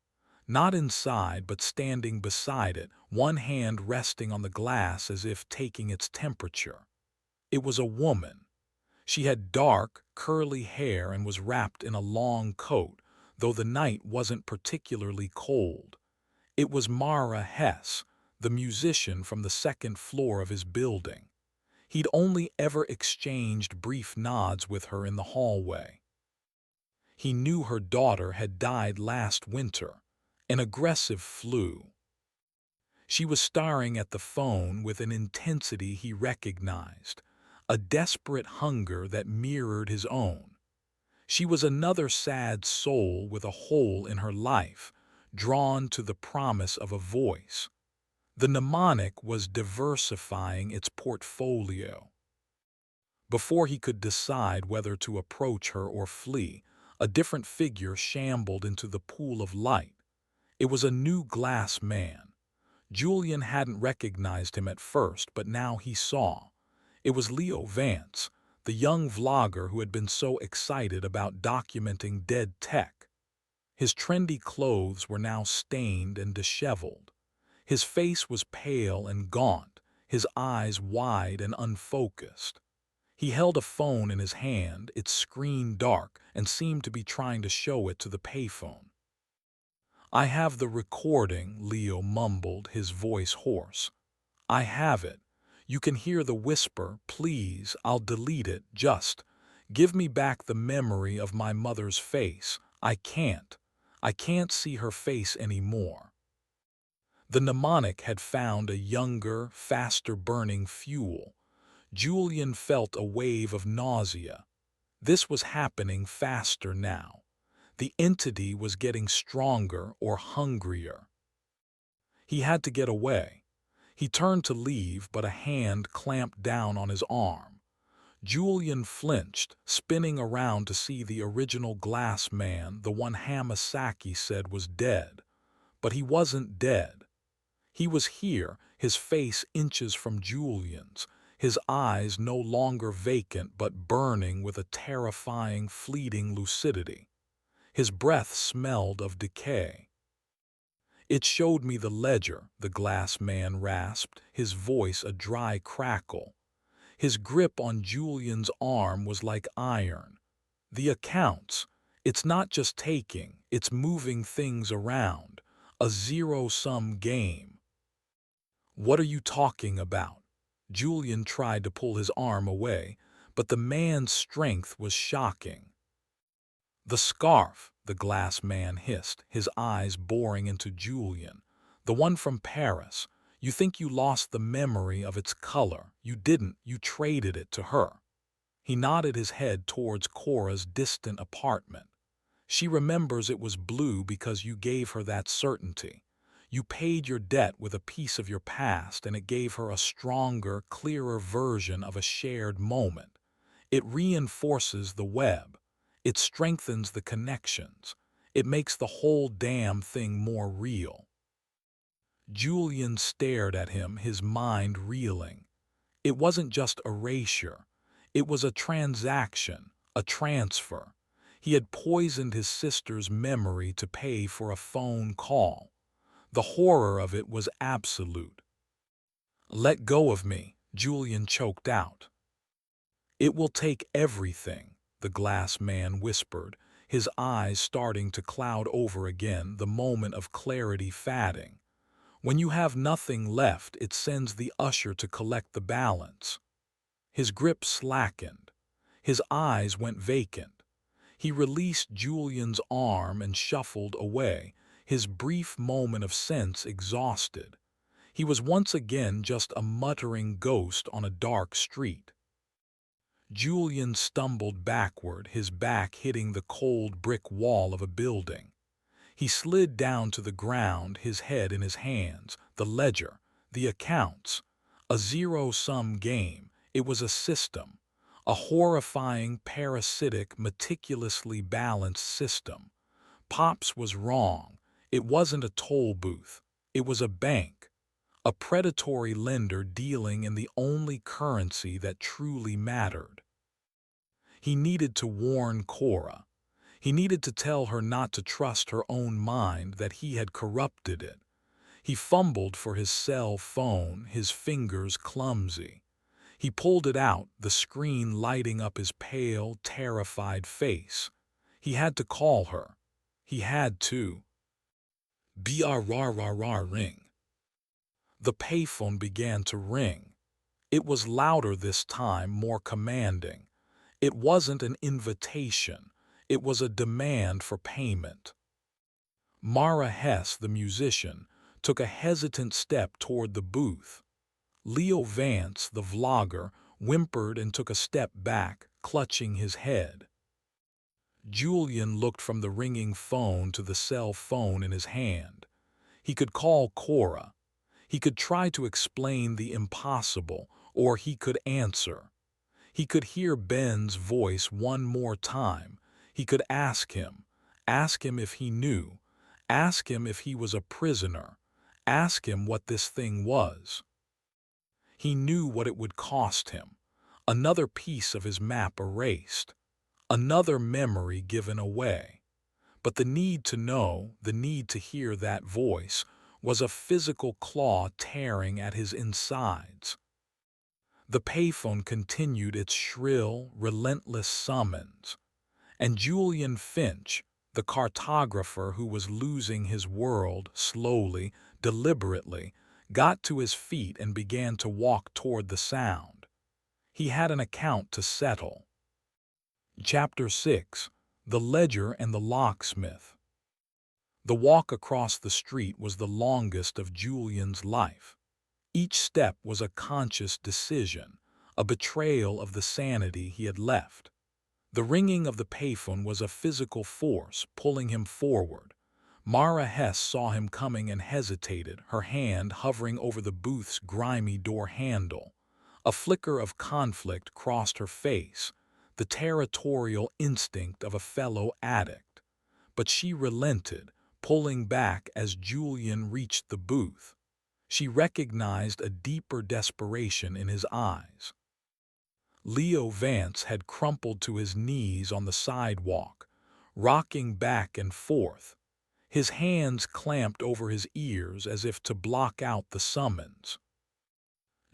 Not inside, but standing beside it, one hand resting on the glass as if taking its temperature. It was a woman. She had dark, curly hair and was wrapped in a long coat, though the night wasn't particularly cold. It was Mara Hess, the musician from the second floor of his building. He'd only ever exchanged brief nods with her in the hallway. He knew her daughter had died last winter, an aggressive flu. She was staring at the phone with an intensity he recognized, a desperate hunger that mirrored his own. She was another sad soul with a hole in her life, drawn to the promise of a voice. The mnemonic was diversifying its portfolio. Before he could decide whether to approach her or flee, a different figure shambled into the pool of light. It was a new glass man. Julian hadn't recognized him at first, but now he saw. It was Leo Vance, the young vlogger who had been so excited about documenting dead tech. His trendy clothes were now stained and disheveled. His face was pale and gaunt, his eyes wide and unfocused. He held a phone in his hand, its screen dark, and seemed to be trying to show it to the payphone. "I have the recording," Leo mumbled, his voice hoarse. "I have it. You can hear the whisper, 'Please, I'll delete it, just give me back the memory of my mother's face. I can't. I can't see her face anymore.'" The mnemonic had found a younger, faster-burning fuel. Julian felt a wave of nausea. This was happening faster now. The entity was getting stronger or hungrier. He had to get away. He turned to leave, but a hand clamped down on his arm. Julian flinched, spinning around to see the original glass man, the one Hamasaki said was dead. But he wasn't dead. He was here, his face inches from Julian's, his eyes no longer vacant but burning with a terrifying, fleeting lucidity. His breath smelled of decay. "It showed me the ledger," the glass man rasped, his voice a dry crackle. His grip on Julian's arm was like iron. "The accounts. It's not just taking, it's moving things around. A zero-sum game." "What are you talking about?" Julian tried to pull his arm away, but the man's strength was shocking. "The scarf," the glass man hissed, his eyes boring into Julian. "The one from Paris. You think you lost the memory of its color. You didn't. You traded it to her." He nodded his head towards Cora's distant apartment. "She remembers it was blue because you gave her that certainty. You paid your debt with a piece of your past, and it gave her a stronger, clearer version of a shared moment. It reinforces the web. It strengthens the connections. It makes the whole damn thing more real." Julian stared at him, his mind reeling. It wasn't just erasure. It was a transaction, a transfer. He had poisoned his sister's memory to pay for a phone call. The horror of it was absolute. "Let go of me," Julian choked out. "It will take everything," the glass man whispered, his eyes starting to cloud over again, the moment of clarity fading. "When you have nothing left, it sends the usher to collect the balance." His grip slackened. His eyes went vacant. He released Julian's arm and shuffled away, his brief moment of sense exhausted. He was once again just a muttering ghost on a dark street. Julian stumbled backward, his back hitting the cold brick wall of a building. He slid down to the ground, his head in his hands, the ledger, the accounts. A zero-sum game. It was a system. A horrifying, parasitic, meticulously balanced system. Pops was wrong. It wasn't a toll booth. It was a bank. A predatory lender dealing in the only currency that truly mattered. He needed to warn Cora. He needed to tell her not to trust her own mind, that he had corrupted it. He fumbled for his cell phone, his fingers clumsy. He pulled it out, the screen lighting up his pale, terrified face. He had to call her. He had to. Brrrr ring. The payphone began to ring. It was louder this time, more commanding. It wasn't an invitation. It was a demand for payment. Mara Hess, the musician, took a hesitant step toward the booth. Leo Vance, the vlogger, whimpered and took a step back, clutching his head. Julian looked from the ringing phone to the cell phone in his hand. He could call Cora. He could try to explain the impossible, or he could answer. He could hear Ben's voice one more time. He could ask him if he knew, ask him if he was a prisoner, Ask him what this thing was. He knew what it would cost him. Another piece of his map erased. Another memory given away. But the need to know, the need to hear that voice, was a physical claw tearing at his insides. The payphone continued its shrill, relentless summons, and Julian Finch, the cartographer who was losing his world slowly, deliberately, got to his feet and began to walk toward the sound. He had an account to settle. Chapter 6: The Ledger and the Locksmith. The walk across the street was the longest of Julian's life. Each step was a conscious decision, a betrayal of the sanity he had left. The ringing of the payphone was a physical force pulling him forward. Mara Hess saw him coming and hesitated, her hand hovering over the booth's grimy door handle. A flicker of conflict crossed her face, the territorial instinct of a fellow addict. But she relented, pulling back as Julian reached the booth. She recognized a deeper desperation in his eyes. Leo Vance had crumpled to his knees on the sidewalk, rocking back and forth, his hands clamped over his ears as if to block out the summons.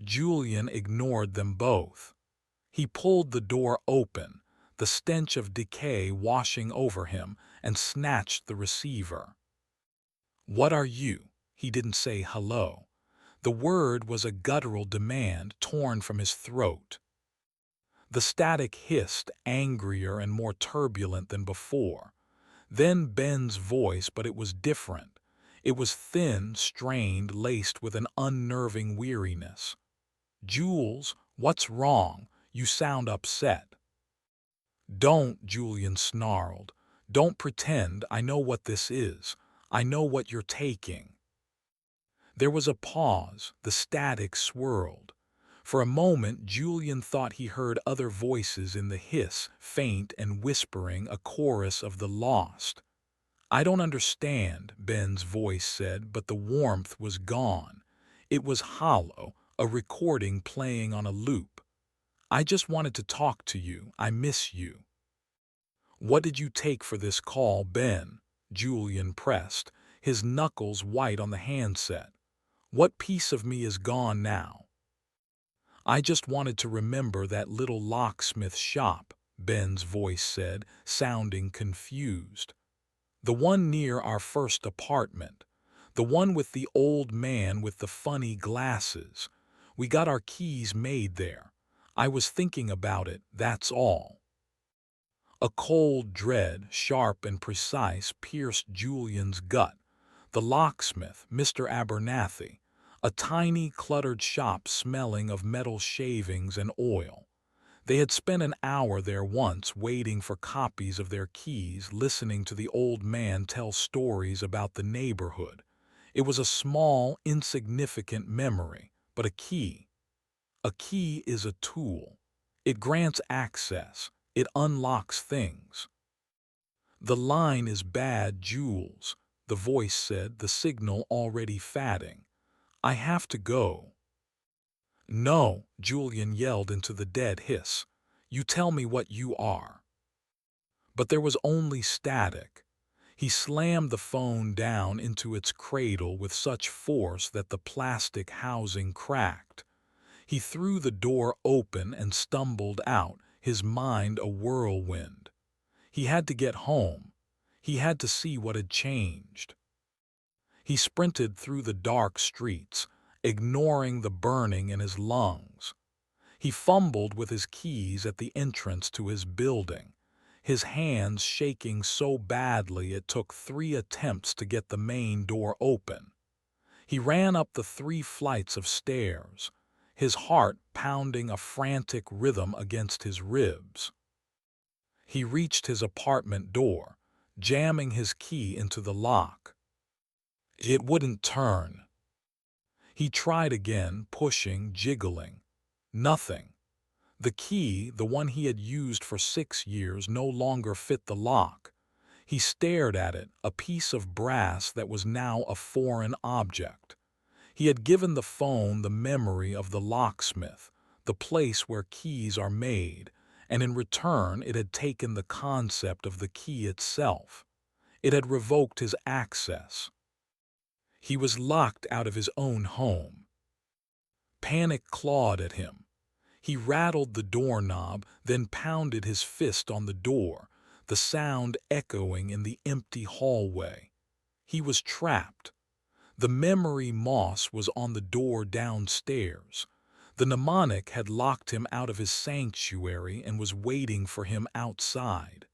Julian ignored them both. He pulled the door open, the stench of decay washing over him, and snatched the receiver. "What are you?" He didn't say hello. The word was a guttural demand torn from his throat. The static hissed, angrier and more turbulent than before. Then Ben's voice, but it was different. It was thin, strained, laced with an unnerving weariness. "Jules, what's wrong? You sound upset." "Don't," Julian snarled. "Don't pretend. I know what this is. I know what you're taking." There was a pause. The static swirled. For a moment, Julian thought he heard other voices in the hiss, faint and whispering, a chorus of the lost. "I don't understand," Ben's voice said, but the warmth was gone. It was hollow, a recording playing on a loop. "I just wanted to talk to you. I miss you." "What did you take for this call, Ben?" Julian pressed, his knuckles white on the handset. "What piece of me is gone now?" "I just wanted to remember that little locksmith shop," Ben's voice said, sounding confused. "The one near our first apartment. The one with the old man with the funny glasses. We got our keys made there. I was thinking about it, that's all." A cold dread, sharp and precise, pierced Julian's gut. The locksmith, Mr. Abernathy. A tiny, cluttered shop smelling of metal shavings and oil. They had spent an hour there once, waiting for copies of their keys, listening to the old man tell stories about the neighborhood. It was a small, insignificant memory, but a key. A key is a tool. It grants access. It unlocks things. "The line is bad, Jules," the voice said, the signal already fading. "I have to go." "No," Julian yelled into the dead hiss. "You tell me what you are." But there was only static. He slammed the phone down into its cradle with such force that the plastic housing cracked. He threw the door open and stumbled out, his mind a whirlwind. He had to get home. He had to see what had changed. He sprinted through the dark streets, ignoring the burning in his lungs. He fumbled with his keys at the entrance to his building, his hands shaking so badly it took 3 attempts to get the main door open. He ran up the 3 flights of stairs, his heart pounding a frantic rhythm against his ribs. He reached his apartment door, jamming his key into the lock. It wouldn't turn. He tried again, pushing, jiggling. Nothing. The key, the one he had used for 6 years, no longer fit the lock. He stared at it, a piece of brass that was now a foreign object. He had given the phone the memory of the locksmith, the place where keys are made, and in return it had taken the concept of the key itself. It had revoked his access. He was locked out of his own home. Panic clawed at him. He rattled the doorknob, then pounded his fist on the door, the sound echoing in the empty hallway. He was trapped. The memory moss was on the door downstairs. The mnemonic had locked him out of his sanctuary and was waiting for him outside.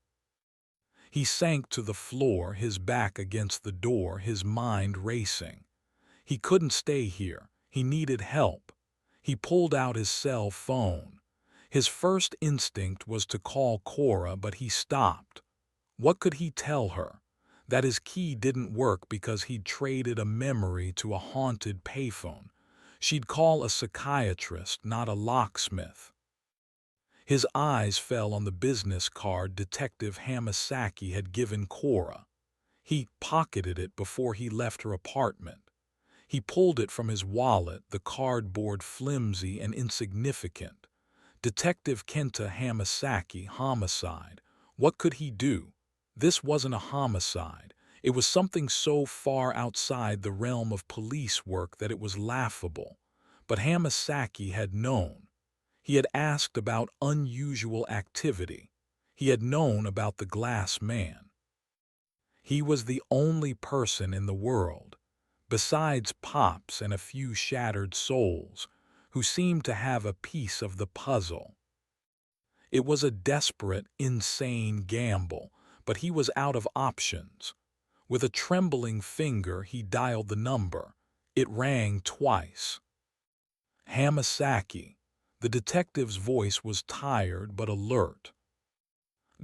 He sank to the floor, his back against the door, his mind racing. He couldn't stay here. He needed help. He pulled out his cell phone. His first instinct was to call Cora, but he stopped. What could he tell her? That his key didn't work because he'd traded a memory to a haunted payphone. She'd call a psychiatrist, not a locksmith. His eyes fell on the business card Detective Hamasaki had given Cora. He pocketed it before he left her apartment. He pulled it from his wallet, the cardboard flimsy and insignificant. Detective Kenta Hamasaki, homicide. What could he do? This wasn't a homicide. It was something so far outside the realm of police work that it was laughable. But Hamasaki had known. He had asked about unusual activity. He had known about the glass man. He was the only person in the world, besides Pops and a few shattered souls, who seemed to have a piece of the puzzle. It was a desperate, insane gamble, but he was out of options. With a trembling finger, he dialed the number. It rang twice. Hamasaki. The detective's voice was tired but alert.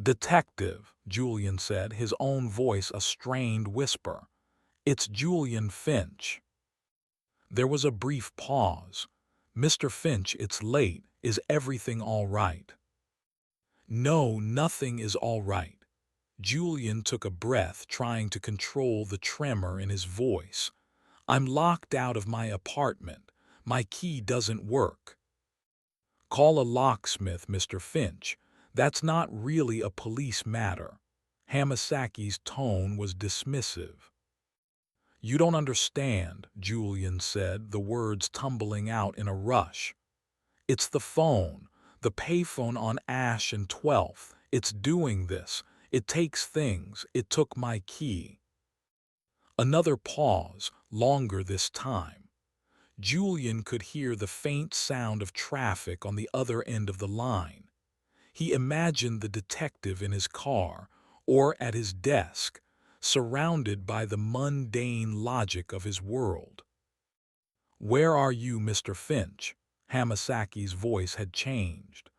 "Detective," Julian said, his own voice a strained whisper. "It's Julian Finch." There was a brief pause. "Mr. Finch, it's late. Is everything all right?" "No, nothing is all right." Julian took a breath, trying to control the tremor in his voice. "I'm locked out of my apartment. My key doesn't work." "Call a locksmith, Mr. Finch. That's not really a police matter." Hamasaki's tone was dismissive. "You don't understand," Julian said, the words tumbling out in a rush. "It's the phone, the payphone on Ash and 12th. It's doing this. It takes things. It took my key." Another pause, longer this time. Julian could hear the faint sound of traffic on the other end of the line. He imagined the detective in his car, or at his desk, surrounded by the mundane logic of his world. "Where are you, Mr. Finch?" Hamasaki's voice had changed.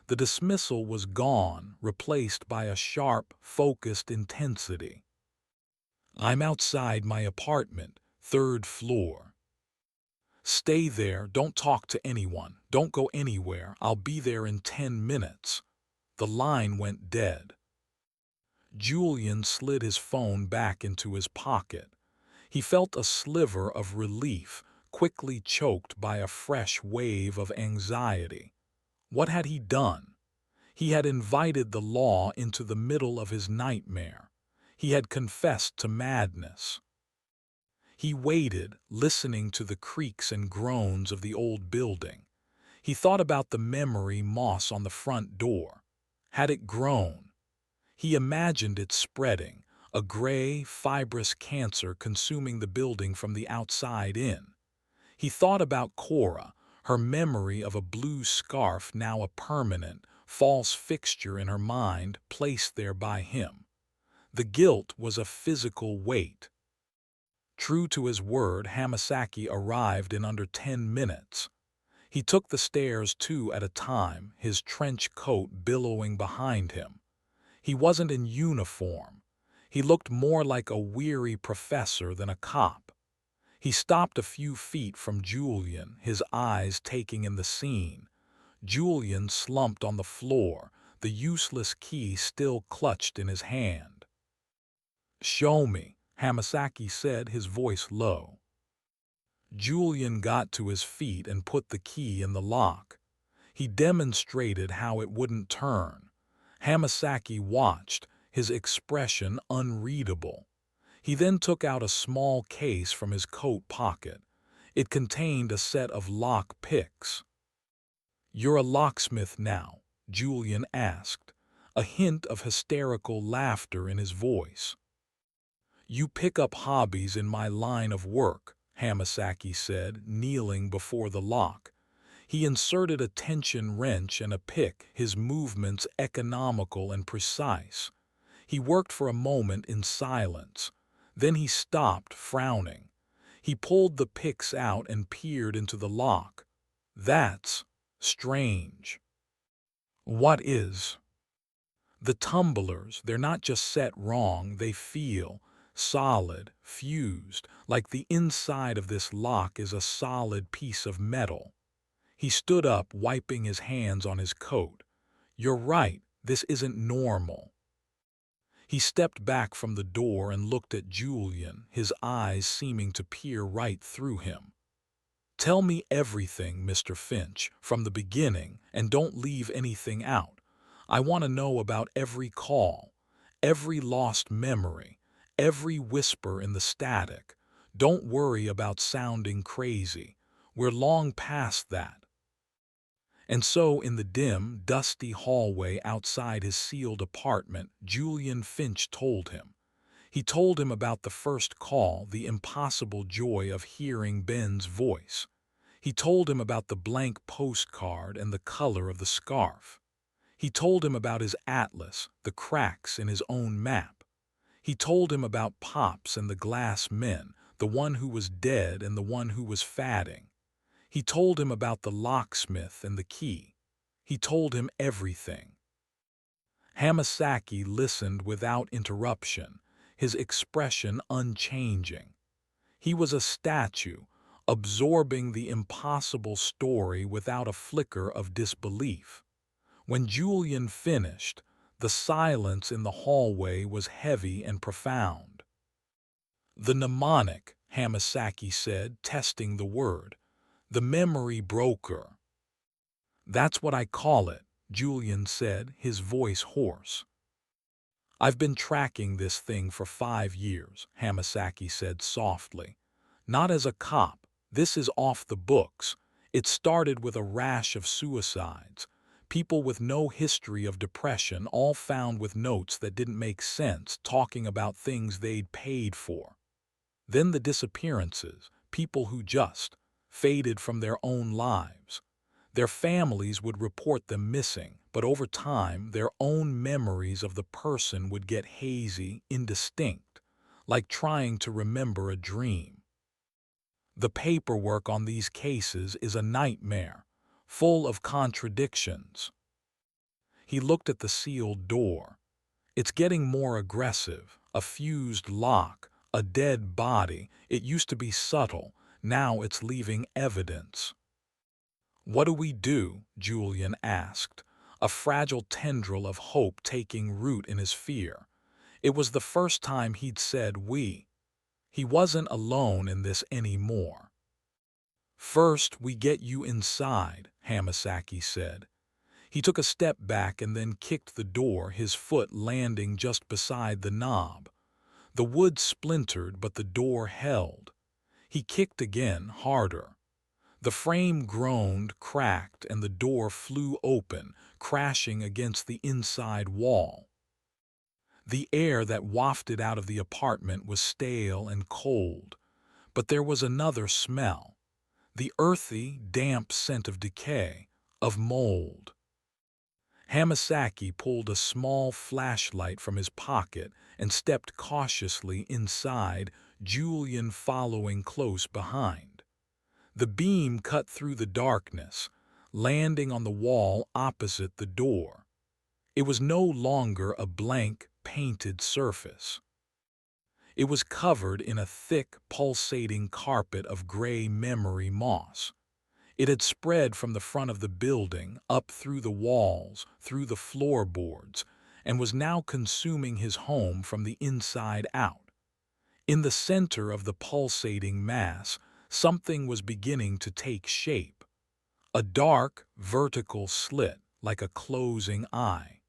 The dismissal was gone, replaced by a sharp, focused intensity. "I'm outside my apartment, 3rd floor." "Stay there, don't talk to anyone, don't go anywhere, I'll be there in 10 minutes. The line went dead. Julian slid his phone back into his pocket. He felt a sliver of relief, quickly choked by a fresh wave of anxiety. What had he done? He had invited the law into the middle of his nightmare. He had confessed to madness. He waited, listening to the creaks and groans of the old building. He thought about the memory moss on the front door. Had it grown? He imagined it spreading, a gray, fibrous cancer consuming the building from the outside in. He thought about Cora, her memory of a blue scarf now a permanent, false fixture in her mind, placed there by him. The guilt was a physical weight. True to his word, Hamasaki arrived in under 10 minutes. He took the stairs 2 at a time, his trench coat billowing behind him. He wasn't in uniform. He looked more like a weary professor than a cop. He stopped a few feet from Julian, his eyes taking in the scene. Julian slumped on the floor, the useless key still clutched in his hand. "Show me," Hamasaki said, his voice low. Julian got to his feet and put the key in the lock. He demonstrated how it wouldn't turn. Hamasaki watched, his expression unreadable. He then took out a small case from his coat pocket. It contained a set of lock picks. "You're a locksmith now?" Julian asked, a hint of hysterical laughter in his voice. "You pick up hobbies in my line of work," Hamasaki said, kneeling before the lock. He inserted a tension wrench and a pick, his movements economical and precise. He worked for a moment in silence. Then he stopped, frowning. He pulled the picks out and peered into the lock. "That's strange." "What is?" "The tumblers, they're not just set wrong, they feel solid, fused, like the inside of this lock is a solid piece of metal." He stood up, wiping his hands on his coat. "You're right, this isn't normal." He stepped back from the door and looked at Julian, his eyes seeming to peer right through him. "Tell me everything, Mr. Finch, from the beginning, and don't leave anything out. I want to know about every call, every lost memory, every whisper in the static. Don't worry about sounding crazy. We're long past that." And so, in the dim, dusty hallway outside his sealed apartment, Julian Finch told him. He told him about the first call, the impossible joy of hearing Ben's voice. He told him about the blank postcard and the color of the scarf. He told him about his atlas, the cracks in his own map. He told him about Pops and the glass men, the one who was dead and the one who was fatting. He told him about the locksmith and the key. He told him everything. Hamasaki listened without interruption, his expression unchanging. He was a statue, absorbing the impossible story without a flicker of disbelief. When Julian finished, the silence in the hallway was heavy and profound. "The mnemonic," Hamasaki said, testing the word. "The memory broker." "That's what I call it," Julian said, his voice hoarse. "I've been tracking this thing for 5 years," Hamasaki said softly. "Not as a cop. This is off the books. It started with a rash of suicides. People with no history of depression, all found with notes that didn't make sense, talking about things they'd paid for. Then the disappearances, people who just faded from their own lives. Their families would report them missing, but over time their own memories of the person would get hazy, indistinct, like trying to remember a dream. The paperwork on these cases is a nightmare, full of contradictions." He looked at the sealed door. "It's getting more aggressive, a fused lock, a dead body. It used to be subtle, now it's leaving evidence." "What do we do?" Julian asked, a fragile tendril of hope taking root in his fear. It was the first time he'd said we. He wasn't alone in this anymore. "First, we get you inside," Hamasaki said. He took a step back and then kicked the door, his foot landing just beside the knob. The wood splintered, but the door held. He kicked again, harder. The frame groaned, cracked, and the door flew open, crashing against the inside wall. The air that wafted out of the apartment was stale and cold, but there was another smell. The earthy, damp scent of decay, of mold. Hamasaki pulled a small flashlight from his pocket and stepped cautiously inside, Julian following close behind. The beam cut through the darkness, landing on the wall opposite the door. It was no longer a blank, painted surface. It was covered in a thick, pulsating carpet of gray memory moss. It had spread from the front of the building, up through the walls, through the floorboards, and was now consuming his home from the inside out. In the center of the pulsating mass, Something was beginning to take shape. A dark, vertical slit, like a closing eye.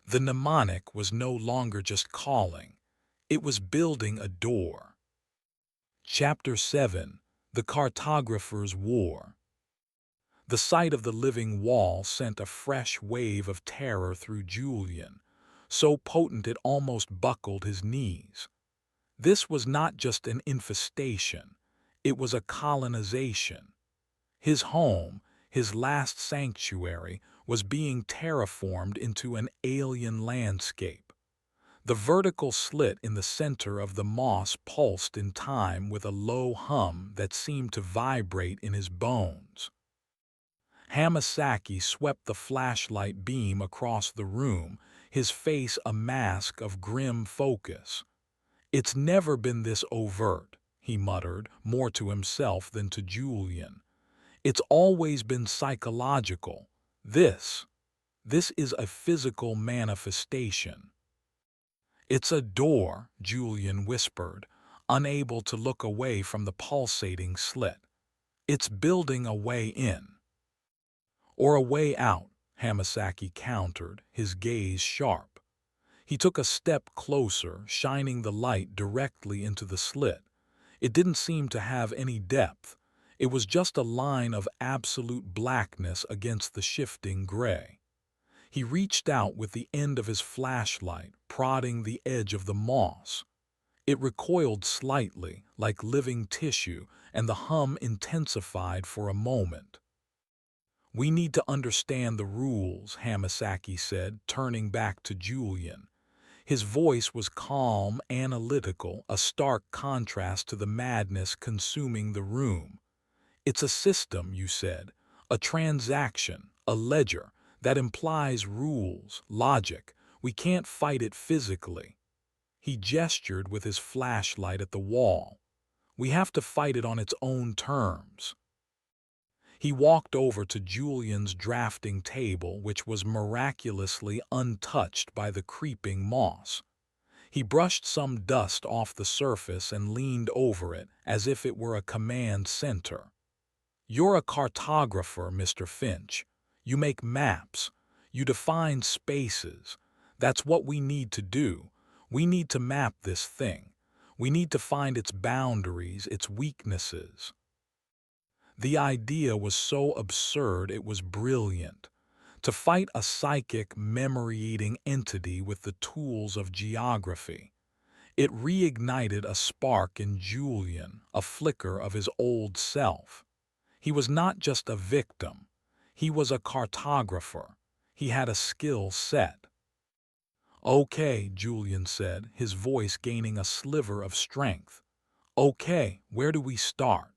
The mnemonic was no longer just calling. It was building a door. Chapter 7. The Cartographer's War. The sight of the living wall sent a fresh wave of terror through Julian, so potent it almost buckled his knees. This was not just an infestation, it was a colonization. His home, his last sanctuary, was being terraformed into an alien landscape. The vertical slit in the center of the moss pulsed in time with a low hum that seemed to vibrate in his bones. Hamasaki swept the flashlight beam across the room, his face a mask of grim focus. "It's never been this overt," he muttered, more to himself than to Julian. "It's always been psychological. This is a physical manifestation." "It's a door," Julian whispered, unable to look away from the pulsating slit. "It's building a way in." "Or a way out," Hamasaki countered, his gaze sharp. He took a step closer, shining the light directly into the slit. It didn't seem to have any depth. It was just a line of absolute blackness against the shifting gray. He reached out with the end of his flashlight, prodding the edge of the moss. It recoiled slightly, like living tissue, and the hum intensified for a moment. "We need to understand the rules," Hamasaki said, turning back to Julian. His voice was calm, analytical, a stark contrast to the madness consuming the room. "It's a system," you said, "a transaction, a ledger, that implies rules, logic. We can't fight it physically." He gestured with his flashlight at the wall. "We have to fight it on its own terms." He walked over to Julian's drafting table, which was miraculously untouched by the creeping moss. He brushed some dust off the surface and leaned over it as if it were a command center. "You're a cartographer, Mr. Finch. You make maps. You define spaces. That's what we need to do. We need to map this thing. We need to find its boundaries, its weaknesses." The idea was so absurd it was brilliant. To fight a psychic, memory-eating entity with the tools of geography. It reignited a spark in Julian, a flicker of his old self. He was not just a victim. He was a cartographer. He had a skill set. "Okay," Julian said, his voice gaining a sliver of strength. "Okay, where do we start?"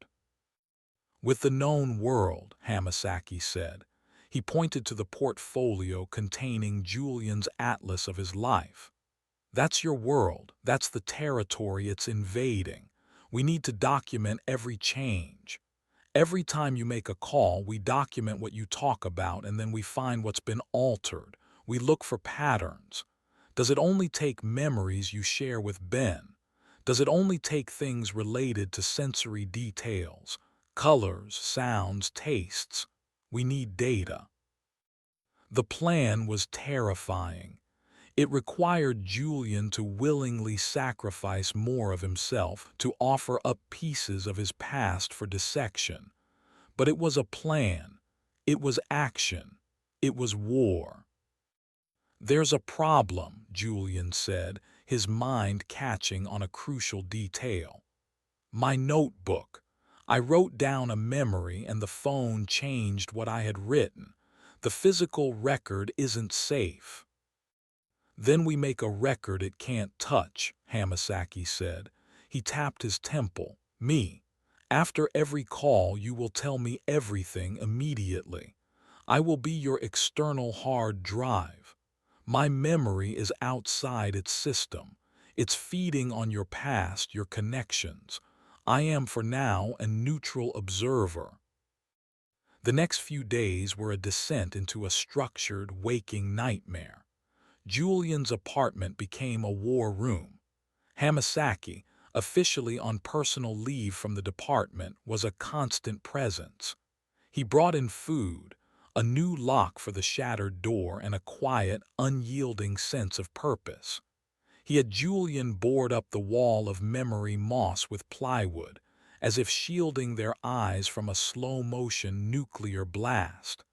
"With the known world," Hamasaki said. He pointed to the portfolio containing Julian's atlas of his life. "That's your world. That's the territory it's invading. We need to document every change. Every time you make a call, we document what you talk about, and then we find what's been altered. We look for patterns. Does it only take memories you share with Ben? Does it only take things related to sensory details, colors, sounds, tastes? We need data." The plan was terrifying. It required Julian to willingly sacrifice more of himself, to offer up pieces of his past for dissection. But it was a plan. It was action. It was war. "There's a problem," Julian said, his mind catching on a crucial detail. "My notebook. I wrote down a memory and the phone changed what I had written. The physical record isn't safe." "Then we make a record it can't touch," Hamasaki said. He tapped his temple. "Me. After every call, you will tell me everything immediately. I will be your external hard drive. My memory is outside its system. It's feeding on your past, your connections. I am, for now, a neutral observer." The next few days were a descent into a structured, waking nightmare. Julian's apartment became a war room. "Hamasaki, officially on personal leave from the department, was a constant presence. He brought in food, a new lock for the shattered door, and a quiet, unyielding sense of purpose. He had Julian board up the wall of memory moss with plywood, as if shielding their eyes from a slow-motion nuclear blast.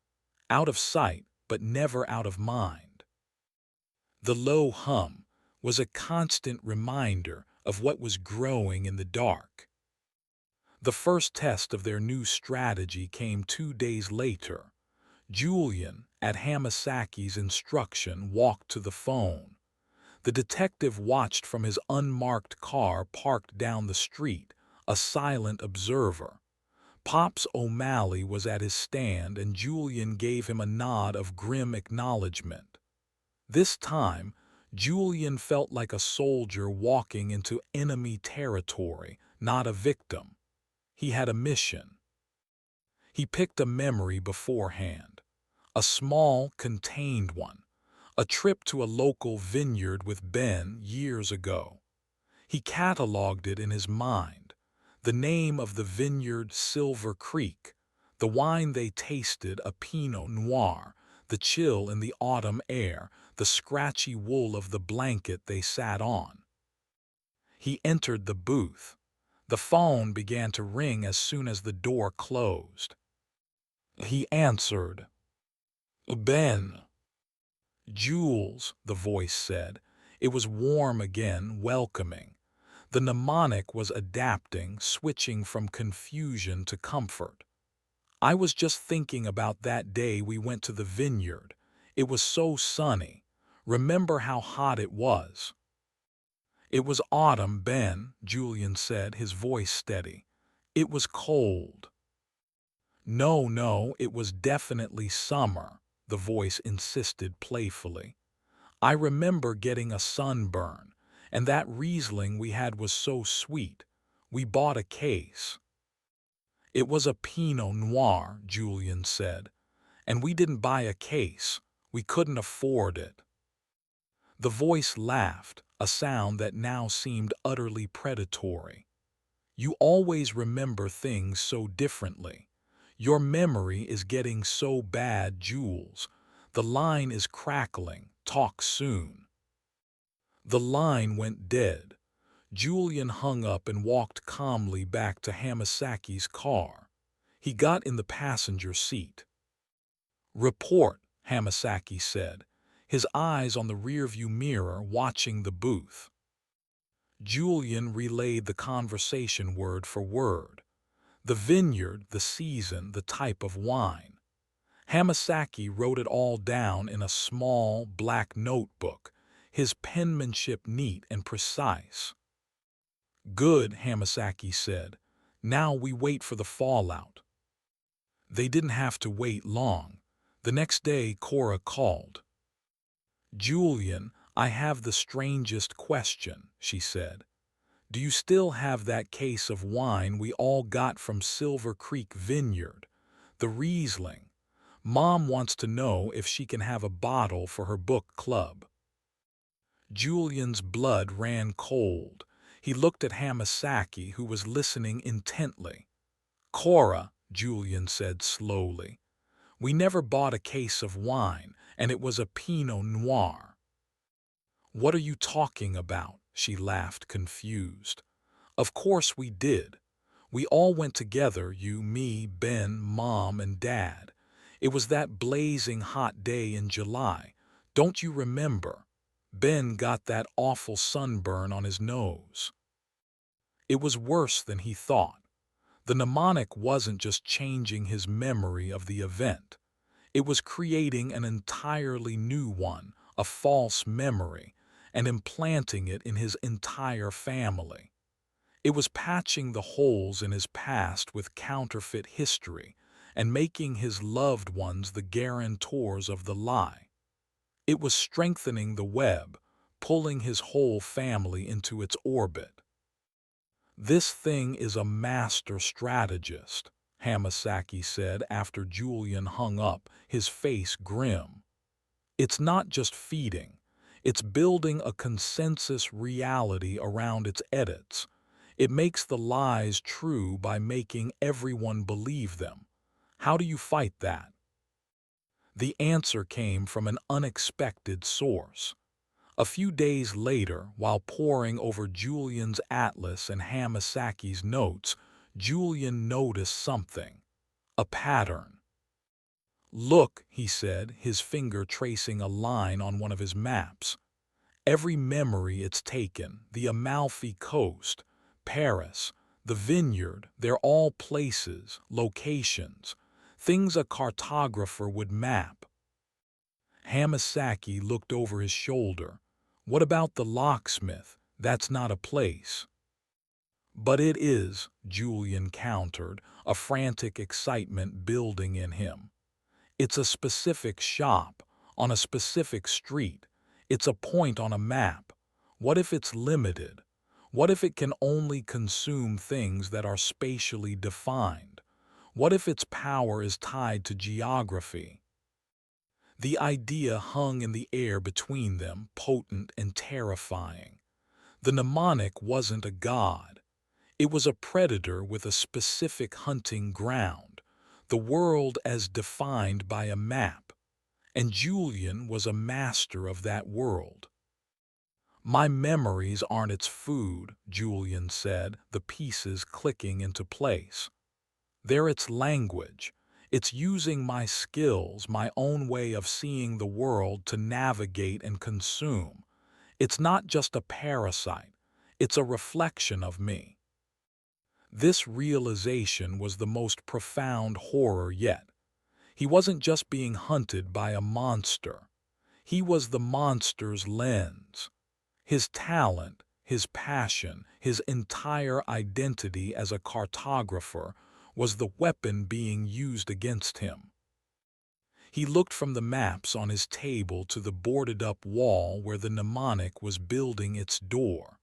Out of sight, but never out of mind. The low hum was a constant reminder of what was growing in the dark. The first test of their new strategy came 2 days later. Julian, at Hamasaki's instruction, walked to the phone. The detective watched from his unmarked car parked down the street, a silent observer. Pops O'Malley was at his stand, and Julian gave him a nod of grim acknowledgement. This time, Julian felt like a soldier walking into enemy territory, not a victim. He had a mission. He picked a memory beforehand, a small, contained one, a trip to a local vineyard with Ben years ago. He catalogued it in his mind. The name of the vineyard, Silver Creek. The wine they tasted, a Pinot Noir. The chill in the autumn air, the scratchy wool of the blanket they sat on. He entered the booth. The phone began to ring as soon as the door closed. He answered. "Ben." "Jules," the voice said. It was warm again, welcoming. The mnemonic was adapting, switching from confusion to comfort. "I was just thinking about that day we went to the vineyard. It was so sunny. Remember how hot it was?" "It was autumn, Ben," Julian said, his voice steady. "It was cold." "No, no, it was definitely summer," the voice insisted playfully. "I remember getting a sunburn, and that Riesling we had was so sweet. We bought a case." "It was a Pinot Noir," Julian said, "and we didn't buy a case. We couldn't afford it." The voice laughed, a sound that now seemed utterly predatory. "You always remember things so differently. Your memory is getting so bad, Jules. The line is crackling. Talk soon." The line went dead. Julian hung up and walked calmly back to Hamasaki's car. He got in the passenger seat. "Report," Hamasaki said, his eyes on the rearview mirror watching the booth. Julian relayed the conversation word for word. The vineyard, the season, the type of wine. Hamasaki wrote it all down in a small, black notebook, his penmanship neat and precise. "Good," Hamasaki said. "Now we wait for the fallout." They didn't have to wait long. The next day, Cora called. "Julian, I have the strangest question," she said. "Do you still have that case of wine we all got from Silver Creek Vineyard? The Riesling. Mom wants to know if she can have a bottle for her book club." Julian's blood ran cold. He looked at Hamasaki, who was listening intently. "Cora," Julian said slowly, "we never bought a case of wine, and it was a Pinot Noir." "What are you talking about?" She laughed, confused. "Of course we did. We all went together, you, me, Ben, Mom, and Dad. It was that blazing hot day in July. Don't you remember? Ben got that awful sunburn on his nose." It was worse than he thought. The mnemonic wasn't just changing his memory of the event. It was creating an entirely new one, a false memory, and implanting it in his entire family. It was patching the holes in his past with counterfeit history and making his loved ones the guarantors of the lie. It was strengthening the web, pulling his whole family into its orbit. "This thing is a master strategist," Hamasaki said after Julian hung up, his face grim. "It's not just feeding. It's building a consensus reality around its edits. It makes the lies true by making everyone believe them. How do you fight that? The answer came from an unexpected source. A few days later, while poring over Julian's atlas and Hamasaki's notes, Julian noticed something, a pattern. "Look," he said, his finger tracing a line on one of his maps. "Every memory it's taken, the Amalfi Coast, Paris, the vineyard, they're all places, locations, things a cartographer would map." Hamasaki looked over his shoulder. "What about the locksmith? That's not a place." "But it is," Julian countered, a frantic excitement building in him. "It's a specific shop, on a specific street. It's a point on a map. What if it's limited? What if it can only consume things that are spatially defined? What if its power is tied to geography?" The idea hung in the air between them, potent and terrifying. The mnemonic wasn't a god. It was a predator with a specific hunting ground, the world as defined by a map, and Julian was a master of that world. "My memories aren't its food," Julian said, the pieces clicking into place. "They're its language. It's using my skills, my own way of seeing the world to navigate and consume. It's not just a parasite, it's a reflection of me." This realization was the most profound horror yet. He wasn't just being hunted by a monster. He was the monster's lens. His talent, his passion, his entire identity as a cartographer was the weapon being used against him. He looked from the maps on his table to the boarded-up wall where the mnemonic was building its door.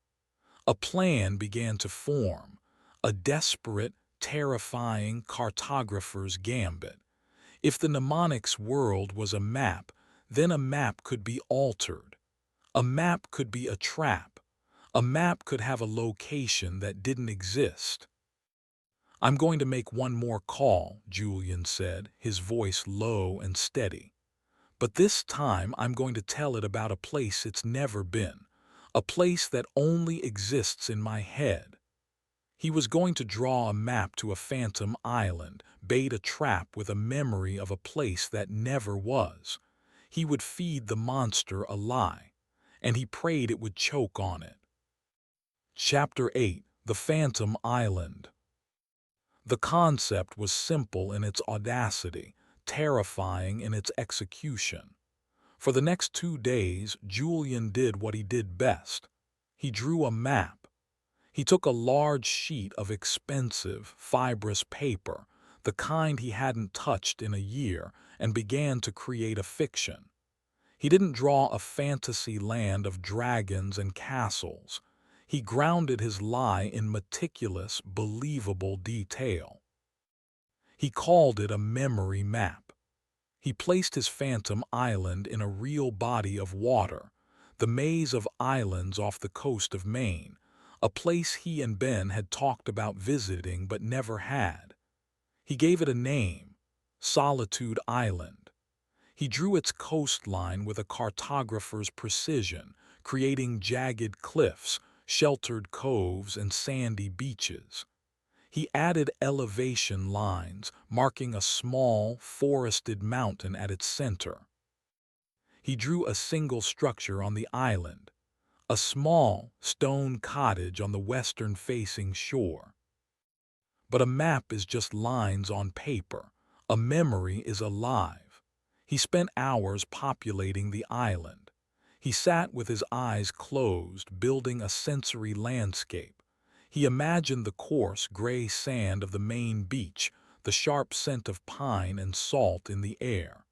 A plan began to form, a desperate, terrifying cartographer's gambit. If the mnemonic's world was a map, then a map could be altered. A map could be a trap. A map could have a location that didn't exist. "I'm going to make one more call," Julian said, his voice low and steady. "But this time I'm going to tell it about a place it's never been, a place that only exists in my head." He was going to draw a map to a phantom island, bait a trap with a memory of a place that never was. He would feed the monster a lie, and he prayed it would choke on it. Chapter 8: The Phantom Island. The concept was simple in its audacity, terrifying in its execution. For the next 2 days, Julian did what he did best. He drew a map. He took a large sheet of expensive, fibrous paper, the kind he hadn't touched in a year, and began to create a fiction. He didn't draw a fantasy land of dragons and castles. He grounded his lie in meticulous, believable detail. He called it a memory map. He placed his phantom island in a real body of water, the maze of islands off the coast of Maine, a place he and Ben had talked about visiting but never had. He gave it a name, Solitude Island. He drew its coastline with a cartographer's precision, creating jagged cliffs, sheltered coves, and sandy beaches. He added elevation lines, marking a small, forested mountain at its center. He drew a single structure on the island, a small, stone cottage on the western-facing shore. But a map is just lines on paper. A memory is alive. He spent hours populating the island. He sat with his eyes closed, building a sensory landscape. He imagined the coarse, gray sand of the Maine beach, the sharp scent of pine and salt in the air.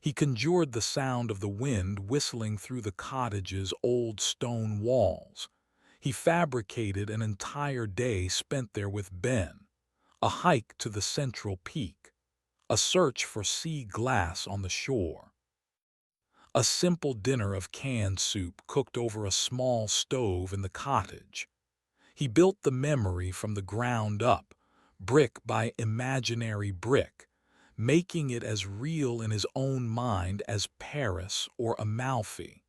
He conjured the sound of the wind whistling through the cottage's old stone walls. He fabricated an entire day spent there with Ben, a hike to the central peak, a search for sea glass on the shore, a simple dinner of canned soup cooked over a small stove in the cottage. He built the memory from the ground up, brick by imaginary brick, making it as real in his own mind as Paris or Amalfi.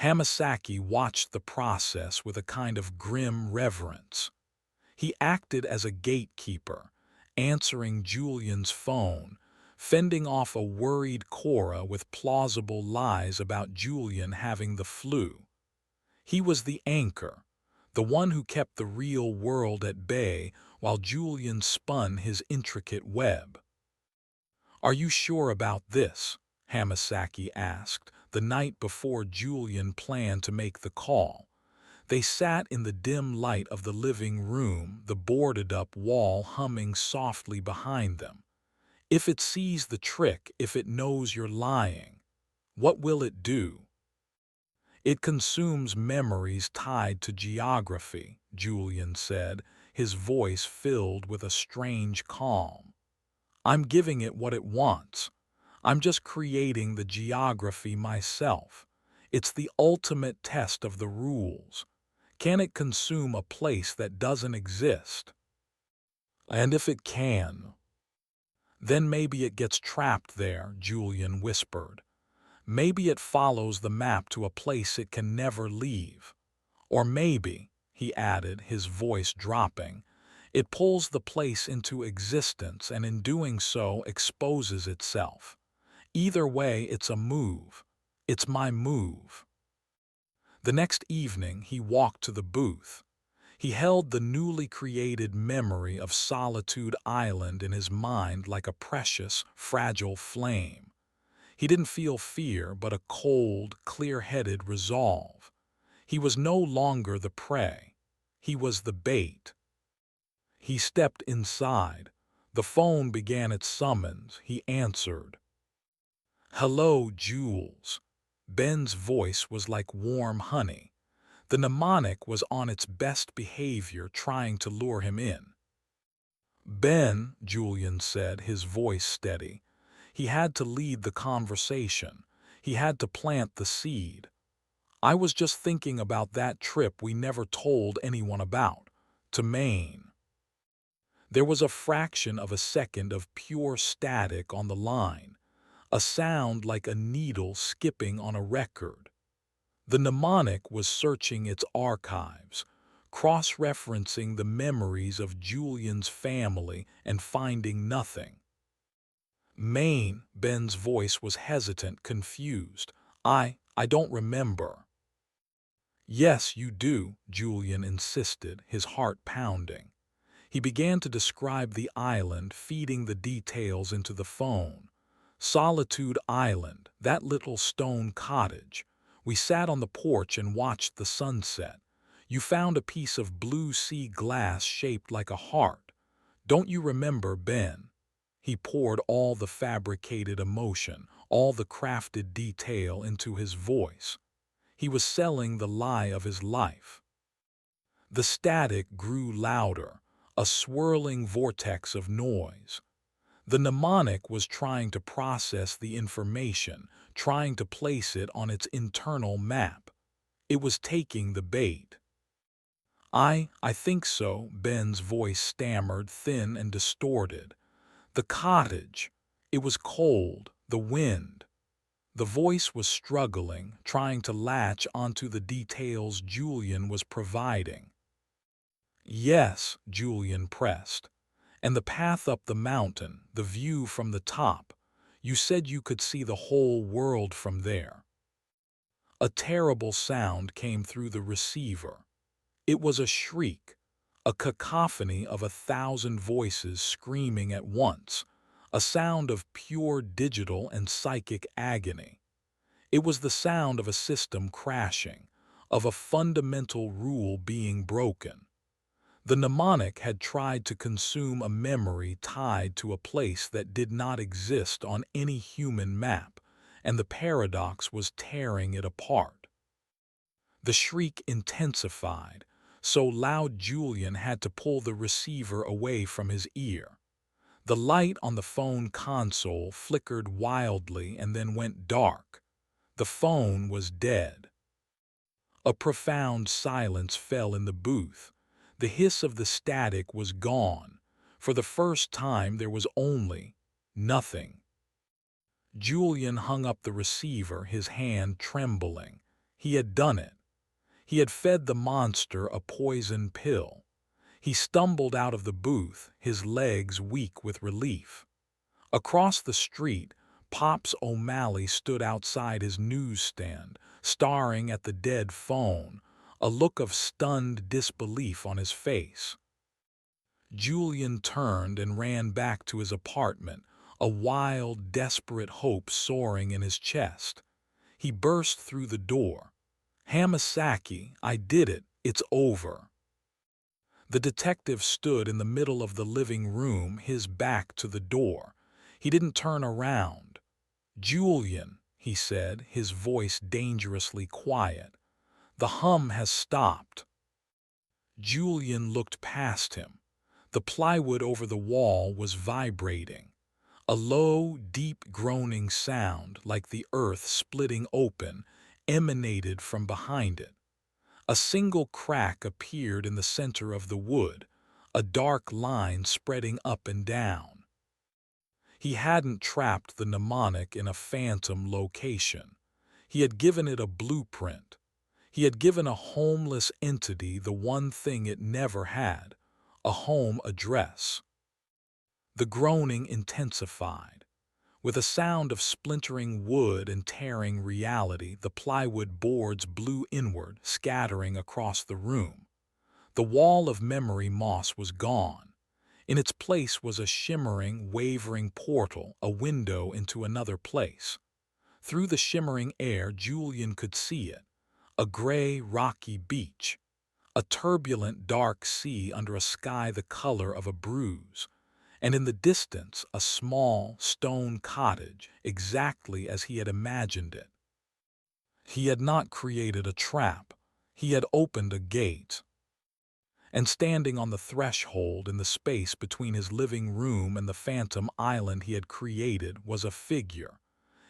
Hamasaki watched the process with a kind of grim reverence. He acted as a gatekeeper, answering Julian's phone, fending off a worried Cora with plausible lies about Julian having the flu. He was the anchor, the one who kept the real world at bay while Julian spun his intricate web. "Are you sure about this?" Hamasaki asked, the night before Julian planned to make the call. They sat in the dim light of the living room, the boarded-up wall humming softly behind them. "If it sees the trick, if it knows you're lying, what will it do?" "It consumes memories tied to geography," Julian said, his voice filled with a strange calm. "I'm giving it what it wants. I'm just creating the geography myself. It's the ultimate test of the rules. Can it consume a place that doesn't exist? And if it can, then maybe it gets trapped there," Julian whispered. "Maybe it follows the map to a place it can never leave. Or maybe," he added, his voice dropping, "it pulls the place into existence and in doing so exposes itself. Either way, it's a move. It's my move." The next evening he walked to the booth. He held the newly created memory of Solitude Island in his mind like a precious, fragile flame. He didn't feel fear, but a cold, clear-headed resolve. He was no longer the prey. He was the bait. He stepped inside. The phone began its summons. He answered. "Hello, Jules." Ben's voice was like warm honey. The mnemonic was on its best behavior, trying to lure him in. "Ben," Julian said, his voice steady. He had to lead the conversation. He had to plant the seed. "I was just thinking about that trip we never told anyone about, to Maine." There was a fraction of a second of pure static on the line, a sound like a needle skipping on a record. The mnemonic was searching its archives, cross-referencing the memories of Julian's family and finding nothing. "Maine," Ben's voice was hesitant, confused. I don't remember." "Yes, you do," Julian insisted, his heart pounding. He began to describe the island, feeding the details into the phone. "Solitude Island, that little stone cottage. We sat on the porch and watched the sunset. You found a piece of blue sea glass shaped like a heart. Don't you remember, Ben?" He poured all the fabricated emotion, all the crafted detail into his voice. He was selling the lie of his life. The static grew louder, a swirling vortex of noise. The mnemonic was trying to process the information, trying to place it on its internal map. It was taking the bait. I think so," Ben's voice stammered, thin and distorted. "The cottage. It was cold, the wind." The voice was struggling, trying to latch onto the details Julian was providing. "Yes," Julian pressed. "And the path up the mountain, the view from the top. You said you could see the whole world from there." A terrible sound came through the receiver. It was a shriek, a cacophony of 1,000 voices screaming at once, a sound of pure digital and psychic agony. It was the sound of a system crashing, of a fundamental rule being broken. The mnemonic had tried to consume a memory tied to a place that did not exist on any human map, and the paradox was tearing it apart. The shriek intensified, so loud Julian had to pull the receiver away from his ear. The light on the phone console flickered wildly and then went dark. The phone was dead. A profound silence fell in the booth. The hiss of the static was gone. For the first time there was only nothing. Julian hung up the receiver, his hand trembling. He had done it. He had fed the monster a poison pill. He stumbled out of the booth, his legs weak with relief. Across the street, Pops O'Malley stood outside his newsstand, staring at the dead phone, a look of stunned disbelief on his face. Julian turned and ran back to his apartment, a wild, desperate hope soaring in his chest. He burst through the door. "Hamasaki, I did it. It's over." The detective stood in the middle of the living room, his back to the door. He didn't turn around. "Julian," he said, his voice dangerously quiet, "the hum has stopped." Julian looked past him. The plywood over the wall was vibrating. A low, deep groaning sound, like the earth splitting open, emanated from behind it. A single crack appeared in the center of the wood, a dark line spreading up and down. He hadn't trapped the mnemonic in a phantom location. He had given it a blueprint. He had given a homeless entity the one thing it never had, a home address. The groaning intensified. With a sound of splintering wood and tearing reality, the plywood boards blew inward, scattering across the room. The wall of memory moss was gone. In its place was a shimmering, wavering portal, a window into another place. Through the shimmering air, Julian could see it. A gray, rocky beach. A turbulent, dark sea under a sky the color of a bruise. And in the distance, a small, stone cottage, exactly as he had imagined it. He had not created a trap. He had opened a gate. And standing on the threshold in the space between his living room and the phantom island he had created was a figure.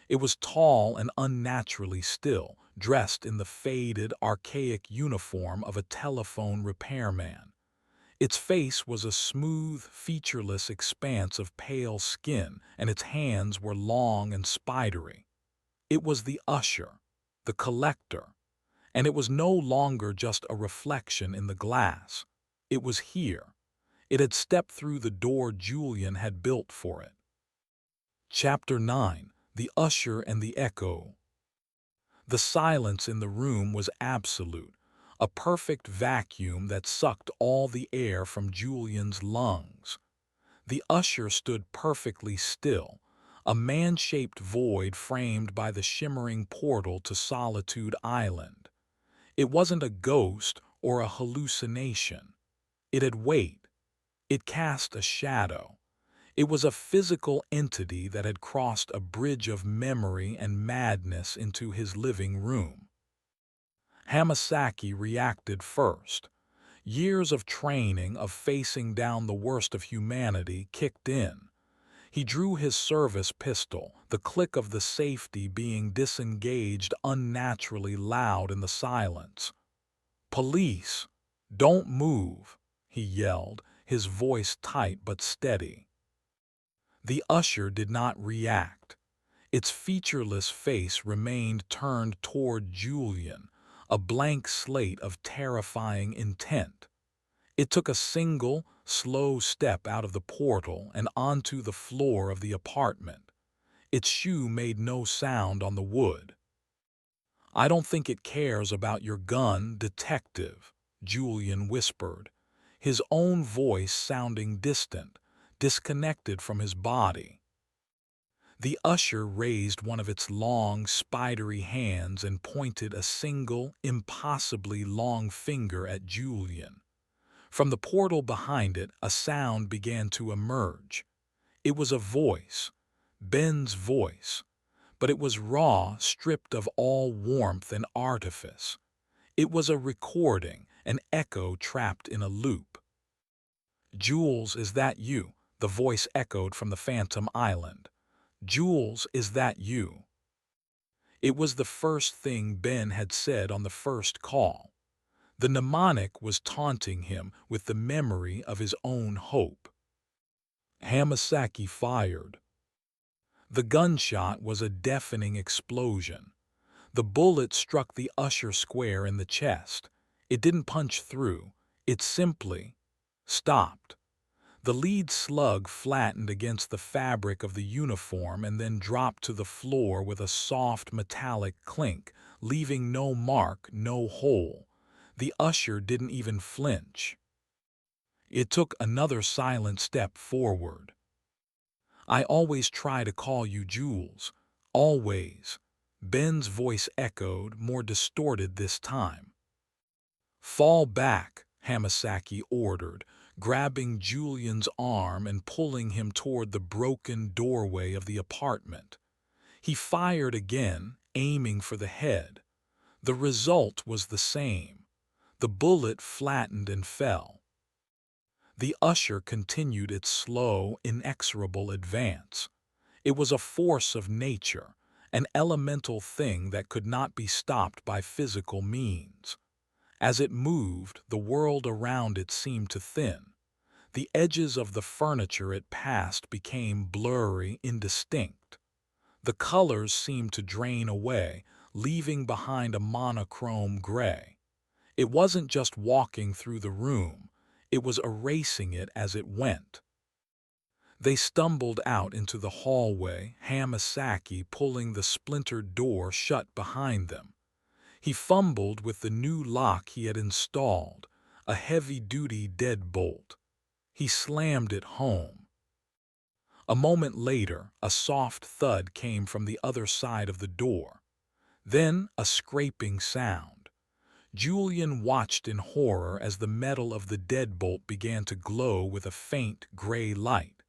It was tall and unnaturally still, dressed in the faded, archaic uniform of a telephone repairman. Its face was a smooth, featureless expanse of pale skin, and its hands were long and spidery. It was the usher, the collector, and it was no longer just a reflection in the glass. It was here. It had stepped through the door Julian had built for it. Chapter 9: The Usher and the Echo. The silence in the room was absolute, a perfect vacuum that sucked all the air from Julian's lungs. The usher stood perfectly still, a man-shaped void framed by the shimmering portal to Solitude Island. It wasn't a ghost or a hallucination. It had weight. It cast a shadow. It was a physical entity that had crossed a bridge of memory and madness into his living room. Hamasaki reacted first. Years of training, of facing down the worst of humanity, kicked in. He drew his service pistol, the click of the safety being disengaged unnaturally loud in the silence. "Police! Don't move!" he yelled, his voice tight but steady. The usher did not react. Its featureless face remained turned toward Julian, a blank slate of terrifying intent. It took a single, slow step out of the portal and onto the floor of the apartment. Its shoe made no sound on the wood. "I don't think it cares about your gun, detective," Julian whispered, his own voice sounding distant, disconnected from his body. The usher raised one of its long, spidery hands and pointed a single, impossibly long finger at Julian. From the portal behind it, a sound began to emerge. It was a voice, Ben's voice, but it was raw, stripped of all warmth and artifice. It was a recording, an echo trapped in a loop. "Jules, is that you?" the voice echoed from the phantom island. "Jules, is that you?" It was the first thing Ben had said on the first call. The mnemonic was taunting him with the memory of his own hope. Hamasaki fired. The gunshot was a deafening explosion. The bullet struck the usher square in the chest. It didn't punch through. It simply stopped. The lead slug flattened against the fabric of the uniform and then dropped to the floor with a soft metallic clink, leaving no mark, no hole. The usher didn't even flinch. It took another silent step forward. "I always try to call you Jules. Always." Ben's voice echoed, more distorted this time. "Fall back," Hamasaki ordered, grabbing Julian's arm and pulling him toward the broken doorway of the apartment. He fired again, aiming for the head. The result was the same. The bullet flattened and fell. The usher continued its slow, inexorable advance. It was a force of nature, an elemental thing that could not be stopped by physical means. As it moved, the world around it seemed to thin. The edges of the furniture it passed became blurry, indistinct. The colors seemed to drain away, leaving behind a monochrome gray. It wasn't just walking through the room, it was erasing it as it went. They stumbled out into the hallway, Hamasaki pulling the splintered door shut behind them. He fumbled with the new lock he had installed, a heavy-duty deadbolt. He slammed it home. A moment later, a soft thud came from the other side of the door. Then a scraping sound. Julian watched in horror as the metal of the deadbolt began to glow with a faint gray light.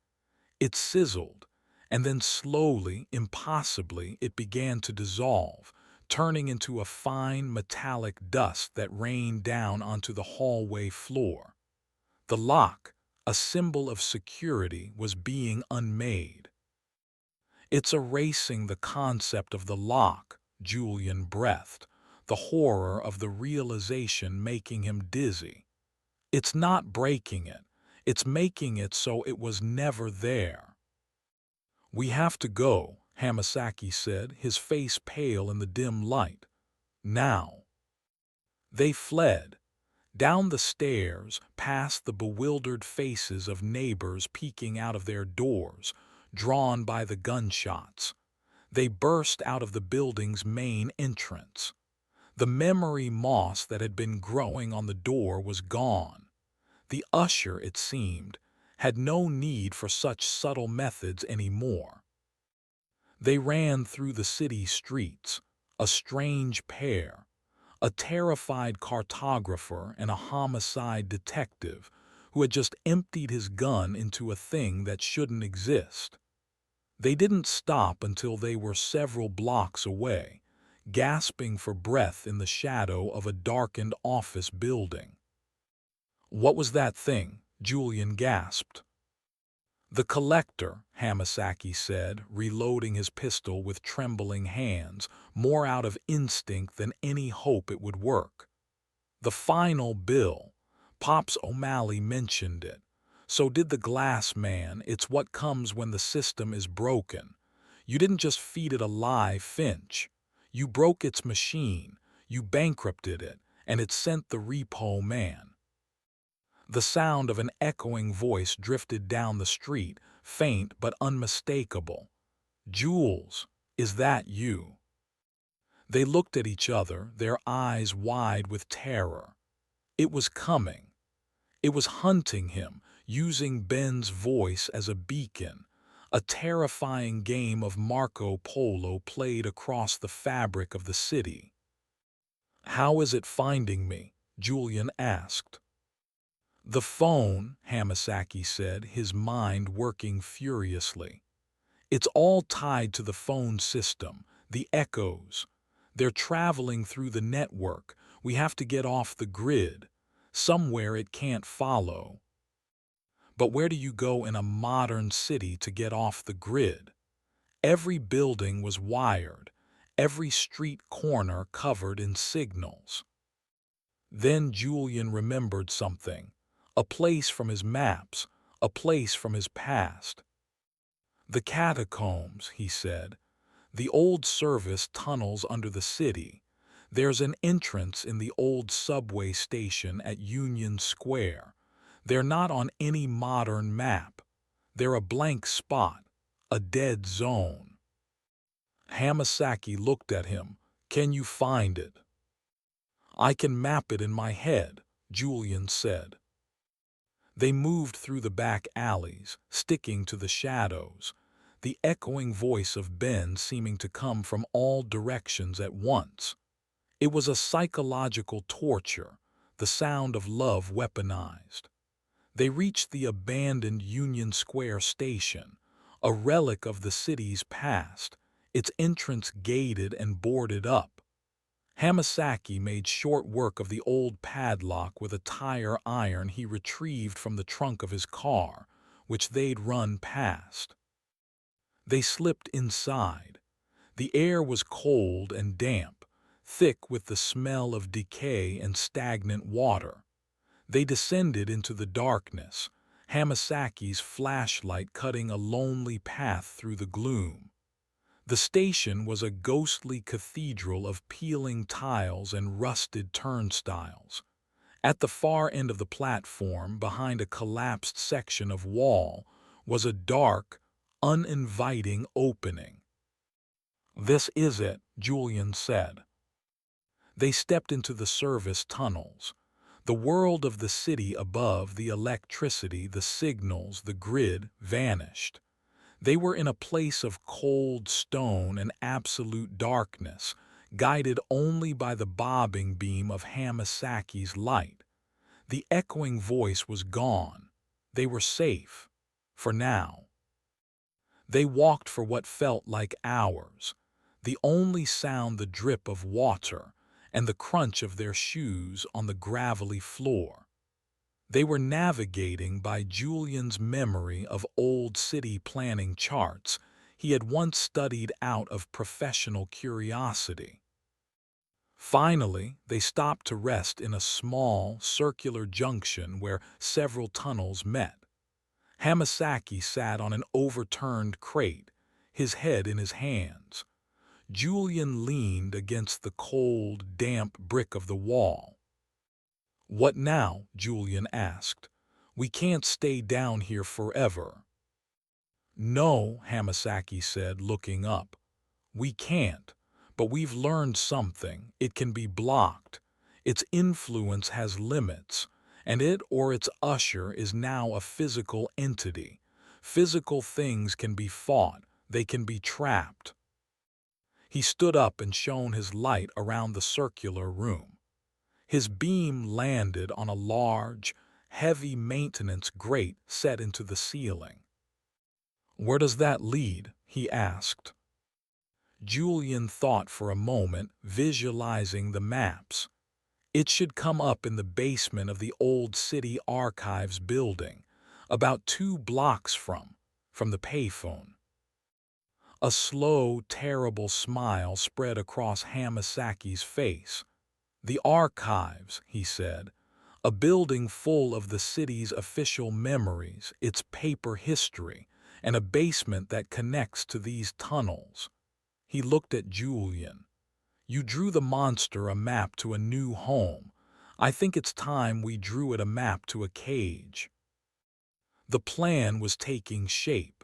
It sizzled, and then slowly, impossibly, it began to dissolve, turning into a fine metallic dust that rained down onto the hallway floor. The lock, a symbol of security, was being unmade. "It's erasing the concept of the lock," Julian breathed, the horror of the realization making him dizzy. "It's not breaking it. It's making it so it was never there." "We have to go," Hamasaki said, his face pale in the dim light. "Now." They fled. Down the stairs, past the bewildered faces of neighbors peeking out of their doors, drawn by the gunshots. They burst out of the building's main entrance. The memory moss that had been growing on the door was gone. The usher, it seemed, had no need for such subtle methods anymore. They ran through the city streets, a strange pair, a terrified cartographer and a homicide detective who had just emptied his gun into a thing that shouldn't exist. They didn't stop until they were several blocks away, gasping for breath in the shadow of a darkened office building. "What was that thing?" Julian gasped. "The collector," Hamasaki said, reloading his pistol with trembling hands, more out of instinct than any hope it would work. "The final bill. Pops O'Malley mentioned it. So did the glass man. It's what comes when the system is broken. You didn't just feed it a live Finch. You broke its machine, you bankrupted it, and it sent the repo man." The sound of an echoing voice drifted down the street, faint but unmistakable. "Jules, is that you?" They looked at each other, their eyes wide with terror. It was coming. It was hunting him, using Ben's voice as a beacon, a terrifying game of Marco Polo played across the fabric of the city. "How is it finding me?" Julian asked. "The phone," Hamasaki said, his mind working furiously. "It's all tied to the phone system, the echoes. They're traveling through the network. We have to get off the grid. Somewhere it can't follow." But where do you go in a modern city to get off the grid? Every building was wired. every street corner covered in signals. Then Julian remembered something, a place from his maps, a place from his past. The catacombs, he said, the old service tunnels under the city. There's an entrance in the old subway station at Union Square. They're not on any modern map. They're a blank spot, a dead zone. Hamasaki looked at him. Can you find it? I can map it in my head, Julian said. They moved through the back alleys, sticking to the shadows, the echoing voice of Ben seeming to come from all directions at once. It was a psychological torture, the sound of love weaponized. They reached the abandoned Union Square station, a relic of the city's past, its entrance gated and boarded up. Hamasaki made short work of the old padlock with a tire iron he retrieved from the trunk of his car, which they'd run past. They slipped inside. The air was cold and damp, thick with the smell of decay and stagnant water. They descended into the darkness, Hamasaki's flashlight cutting a lonely path through the gloom. The station was a ghostly cathedral of peeling tiles and rusted turnstiles. At the far end of the platform, behind a collapsed section of wall, was a dark, uninviting opening. "This is it," Julian said. They stepped into the service tunnels. The world of the city above, the electricity, the signals, the grid, vanished. They were in a place of cold stone and absolute darkness, guided only by the bobbing beam of Hamasaki's light. The echoing voice was gone. They were safe. For now. They walked for what felt like hours. The only sound the drip of water and the crunch of their shoes on the gravelly floor. They were navigating by Julian's memory of old city planning charts he had once studied out of professional curiosity. Finally, they stopped to rest in a small, circular junction where several tunnels met. Hamasaki sat on an overturned crate, his head in his hands. Julian leaned against the cold, damp brick of the wall. "What now?" Julian asked. "We can't stay down here forever." "No," Hamasaki said, looking up. "We can't, but we've learned something. It can be blocked. Its influence has limits, and it or its usher is now a physical entity. Physical things can be fought. They can be trapped." He stood up and shone his light around the circular room. His beam landed on a large, heavy maintenance grate set into the ceiling. "Where does that lead?" he asked. Julian thought for a moment, visualizing the maps. "It should come up in the basement of the old city archives building, about 2 blocks from the payphone." A slow, terrible smile spread across Hamasaki's face. "The archives," he said, "a building full of the city's official memories, its paper history, and a basement that connects to these tunnels." He looked at Julian. "You drew the monster a map to a new home. I think it's time we drew it a map to a cage." The plan was taking shape.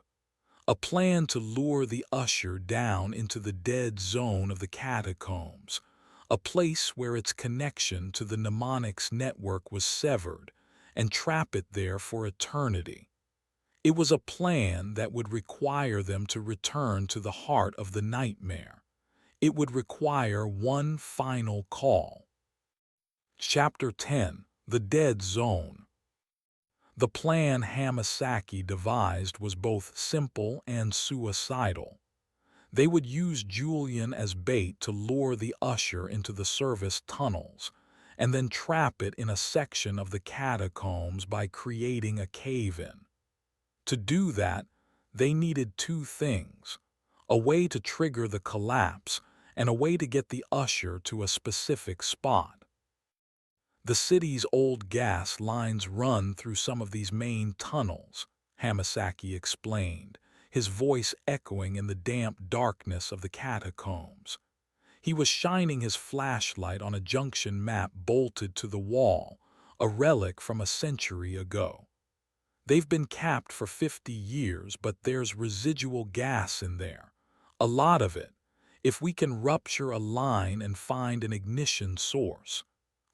A plan to lure the usher down into the dead zone of the catacombs, a place where its connection to the mnemonics network was severed, and trap it there for eternity. It was a plan that would require them to return to the heart of the nightmare. It would require one final call. Chapter 10: The Dead Zone. The plan Hamasaki devised was both simple and suicidal. They would use Julian as bait to lure the usher into the service tunnels, and then trap it in a section of the catacombs by creating a cave-in. To do that, they needed 2 things: a way to trigger the collapse and a way to get the usher to a specific spot. The city's old gas lines run through some of these main tunnels, Hamasaki explained, his voice echoing in the damp darkness of the catacombs. He was shining his flashlight on a junction map bolted to the wall, a relic from a century ago. They've been capped for 50 years, but there's residual gas in there. A lot of it. If we can rupture a line and find an ignition source,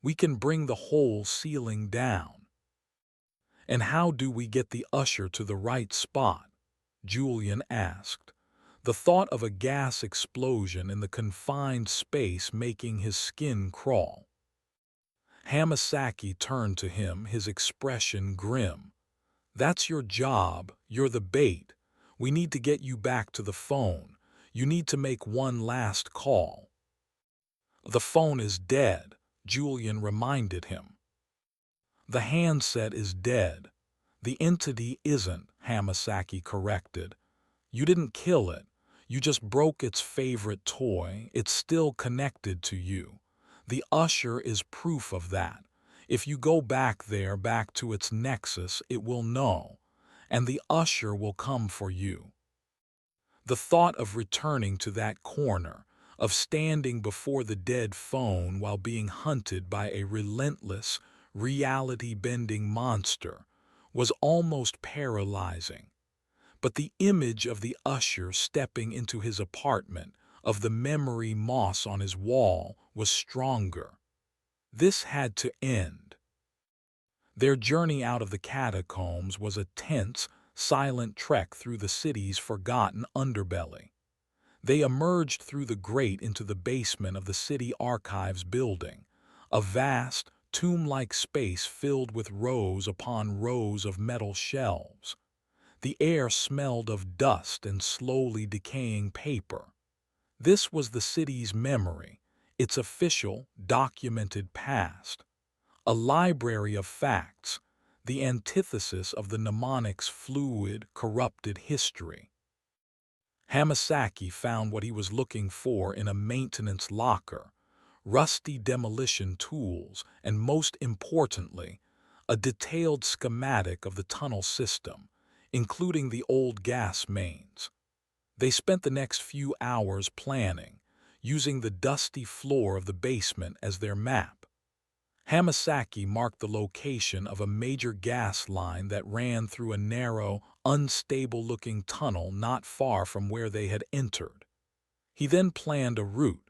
we can bring the whole ceiling down. And how do we get the usher to the right spot? Julian asked, the thought of a gas explosion in the confined space making his skin crawl. Hamasaki turned to him, his expression grim. That's your job, you're the bait. We need to get you back to the phone. You need to make one last call. The phone is dead, Julian reminded him. The handset is dead. The entity isn't, Hamasaki corrected. You didn't kill it. You just broke its favorite toy. It's still connected to you. The usher is proof of that. If you go back there, back to its nexus, it will know, and the usher will come for you. The thought of returning to that corner, of standing before the dead phone while being hunted by a relentless, reality-bending monster, was almost paralyzing. But the image of the usher stepping into his apartment, of the memory moss on his wall, was stronger. This had to end. Their journey out of the catacombs was a tense, silent trek through the city's forgotten underbelly. They emerged through the grate into the basement of the city archives building, a vast, tomb-like space filled with rows upon rows of metal shelves. The air smelled of dust and slowly decaying paper. This was the city's memory, its official, documented past. A library of facts, the antithesis of the mnemonic's fluid, corrupted history. Hamasaki found what he was looking for in a maintenance locker, rusty demolition tools, and most importantly, a detailed schematic of the tunnel system, including the old gas mains. They spent the next few hours planning, using the dusty floor of the basement as their map. Hamasaki marked the location of a major gas line that ran through a narrow, unstable-looking tunnel not far from where they had entered. He then planned a route,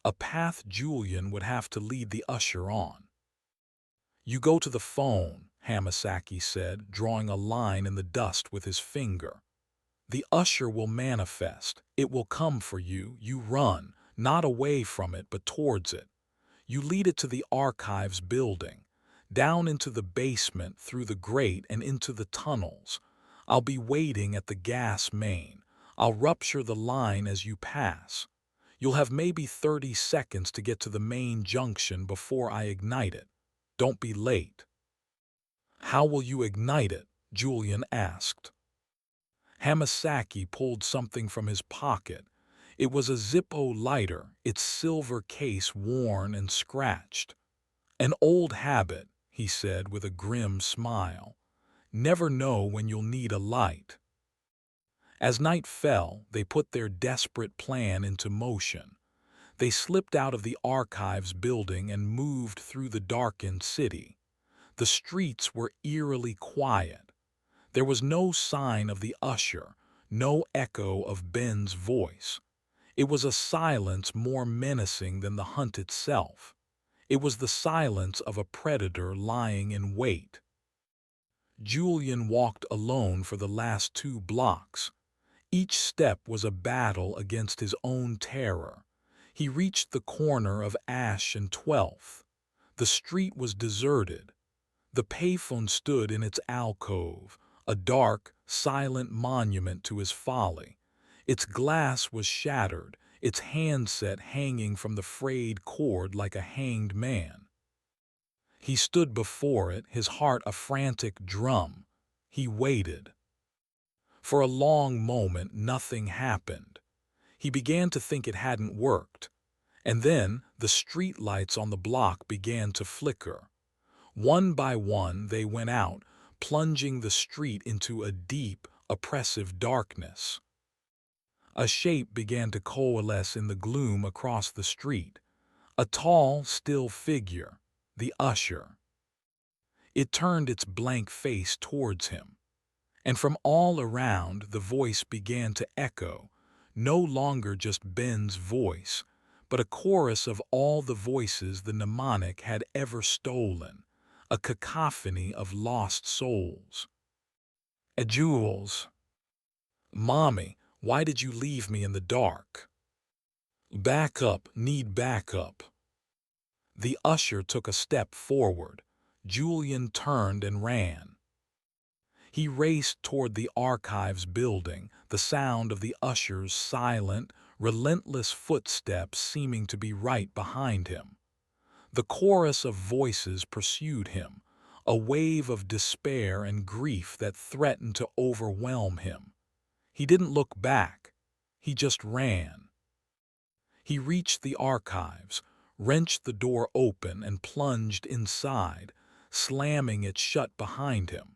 a path Julian would have to lead the usher on. "You go to the phone," Hamasaki said, drawing a line in the dust with his finger. "The usher will manifest. It will come for you. You run, not away from it, but towards it. You lead it to the archives building, down into the basement, through the grate, and into the tunnels. I'll be waiting at the gas main. I'll rupture the line as you pass. You'll have maybe 30 seconds to get to the main junction before I ignite it. Don't be late." "How will you ignite it?" Julian asked. Hamasaki pulled something from his pocket. It was a Zippo lighter, its silver case worn and scratched. "An old habit," he said with a grim smile. "Never know when you'll need a light." As night fell, they put their desperate plan into motion. They slipped out of the archives building and moved through the darkened city. The streets were eerily quiet. There was no sign of the usher, no echo of Ben's voice. It was a silence more menacing than the hunt itself. It was the silence of a predator lying in wait. Julian walked alone for the last 2 blocks. Each step was a battle against his own terror. He reached the corner of Ash and 12th. The street was deserted. The payphone stood in its alcove, a dark, silent monument to his folly. Its glass was shattered, its handset hanging from the frayed cord like a hanged man. He stood before it, his heart a frantic drum. He waited. For a long moment, nothing happened. He began to think it hadn't worked. And then the street lights on the block began to flicker. One by one they went out, plunging the street into a deep, oppressive darkness. A shape began to coalesce in the gloom across the street. A tall, still figure, the usher. It turned its blank face towards him, and from all around the voice began to echo, no longer just Ben's voice, but a chorus of all the voices the mnemonic had ever stolen, a cacophony of lost souls. Jules. Mommy, why did you leave me in the dark? Back up, need backup. The usher took a step forward. Julian turned and ran. He raced toward the archives building, the sound of the usher's silent, relentless footsteps seeming to be right behind him. The chorus of voices pursued him, a wave of despair and grief that threatened to overwhelm him. He didn't look back. He just ran. He reached the archives, wrenched the door open and plunged inside, slamming it shut behind him.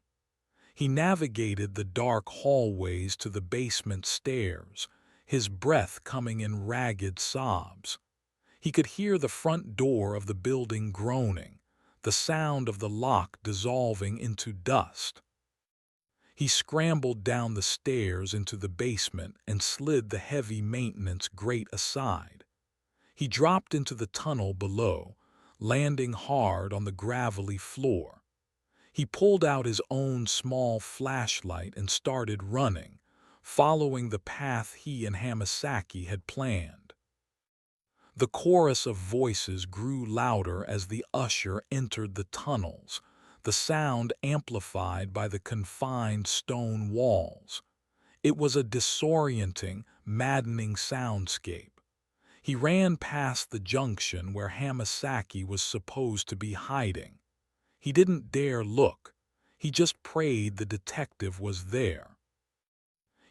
He navigated the dark hallways to the basement stairs, his breath coming in ragged sobs. He could hear the front door of the building groaning, the sound of the lock dissolving into dust. He scrambled down the stairs into the basement and slid the heavy maintenance grate aside. He dropped into the tunnel below, landing hard on the gravelly floor. He pulled out his own small flashlight and started running, following the path he and Hamasaki had planned. The chorus of voices grew louder as the usher entered the tunnels, the sound amplified by the confined stone walls. It was a disorienting, maddening soundscape. He ran past the junction where Hamasaki was supposed to be hiding. He didn't dare look. He just prayed the detective was there.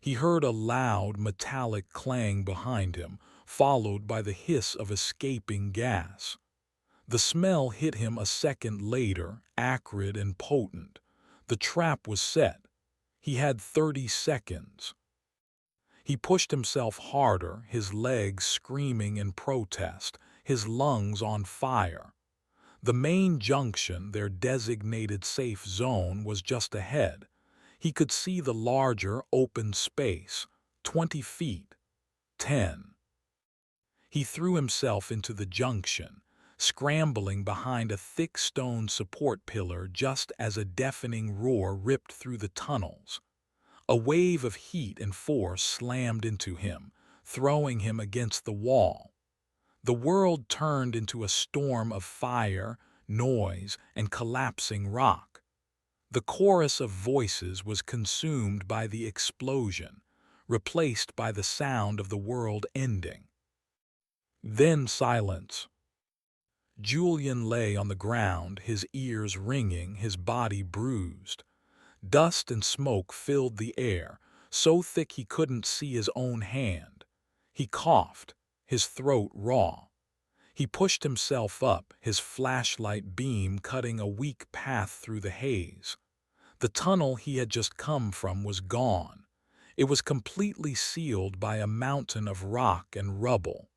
He heard a loud, metallic clang behind him, followed by the hiss of escaping gas. The smell hit him a second later, acrid and potent. The trap was set. He had 30 seconds. He pushed himself harder, his legs screaming in protest, his lungs on fire. The main junction, their designated safe zone, was just ahead. He could see the larger, open space, 20 feet, 10. He threw himself into the junction, scrambling behind a thick stone support pillar just as a deafening roar ripped through the tunnels. A wave of heat and force slammed into him, throwing him against the wall. The world turned into a storm of fire, noise, and collapsing rock. The chorus of voices was consumed by the explosion, replaced by the sound of the world ending. Then silence. Julian lay on the ground, his ears ringing, his body bruised. Dust and smoke filled the air, so thick he couldn't see his own hand. He coughed, his throat raw. He pushed himself up, his flashlight beam cutting a weak path through the haze. The tunnel he had just come from was gone. It was completely sealed by a mountain of rock and rubble.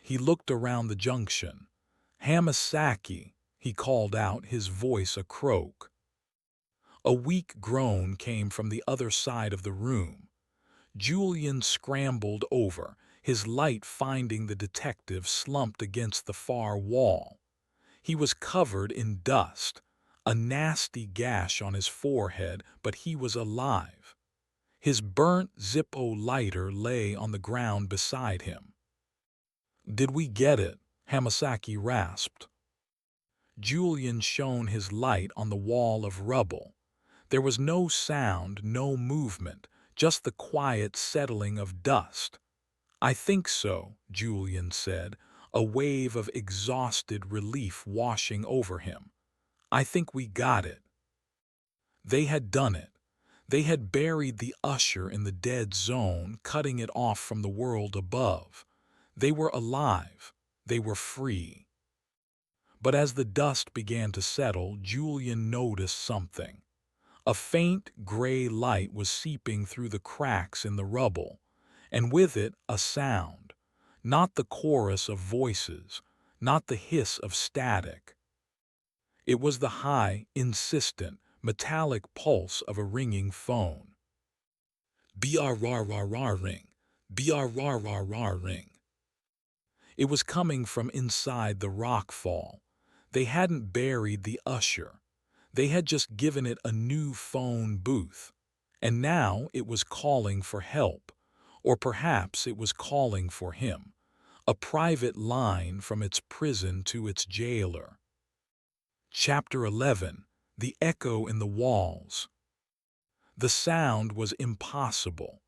He looked around the junction. "Hamasaki," he called out, his voice a croak. A weak groan came from the other side of the room. Julian scrambled over, his light finding the detective slumped against the far wall. He was covered in dust, a nasty gash on his forehead, but he was alive. His burnt Zippo lighter lay on the ground beside him. "Did we get it?" Hamasaki rasped. Julian shone his light on the wall of rubble. There was no sound, no movement, just the quiet settling of dust. "I think so," Julian said, a wave of exhausted relief washing over him. "I think we got it." They had done it. They had buried the usher in the dead zone, cutting it off from the world above. They were alive. They were free. But as the dust began to settle, Julian noticed something. A faint gray light was seeping through the cracks in the rubble, and with it a sound. Not the chorus of voices, not the hiss of static. It was the high, insistent, metallic pulse of a ringing phone. Brrrrrr ring. Brrrrrr ring. It was coming from inside the rock fall. They hadn't buried the usher. They had just given it a new phone booth. And now it was calling for help. Or perhaps it was calling for him. A private line from its prison to its jailer. Chapter 11. The Echo in the Walls. The sound was impossible.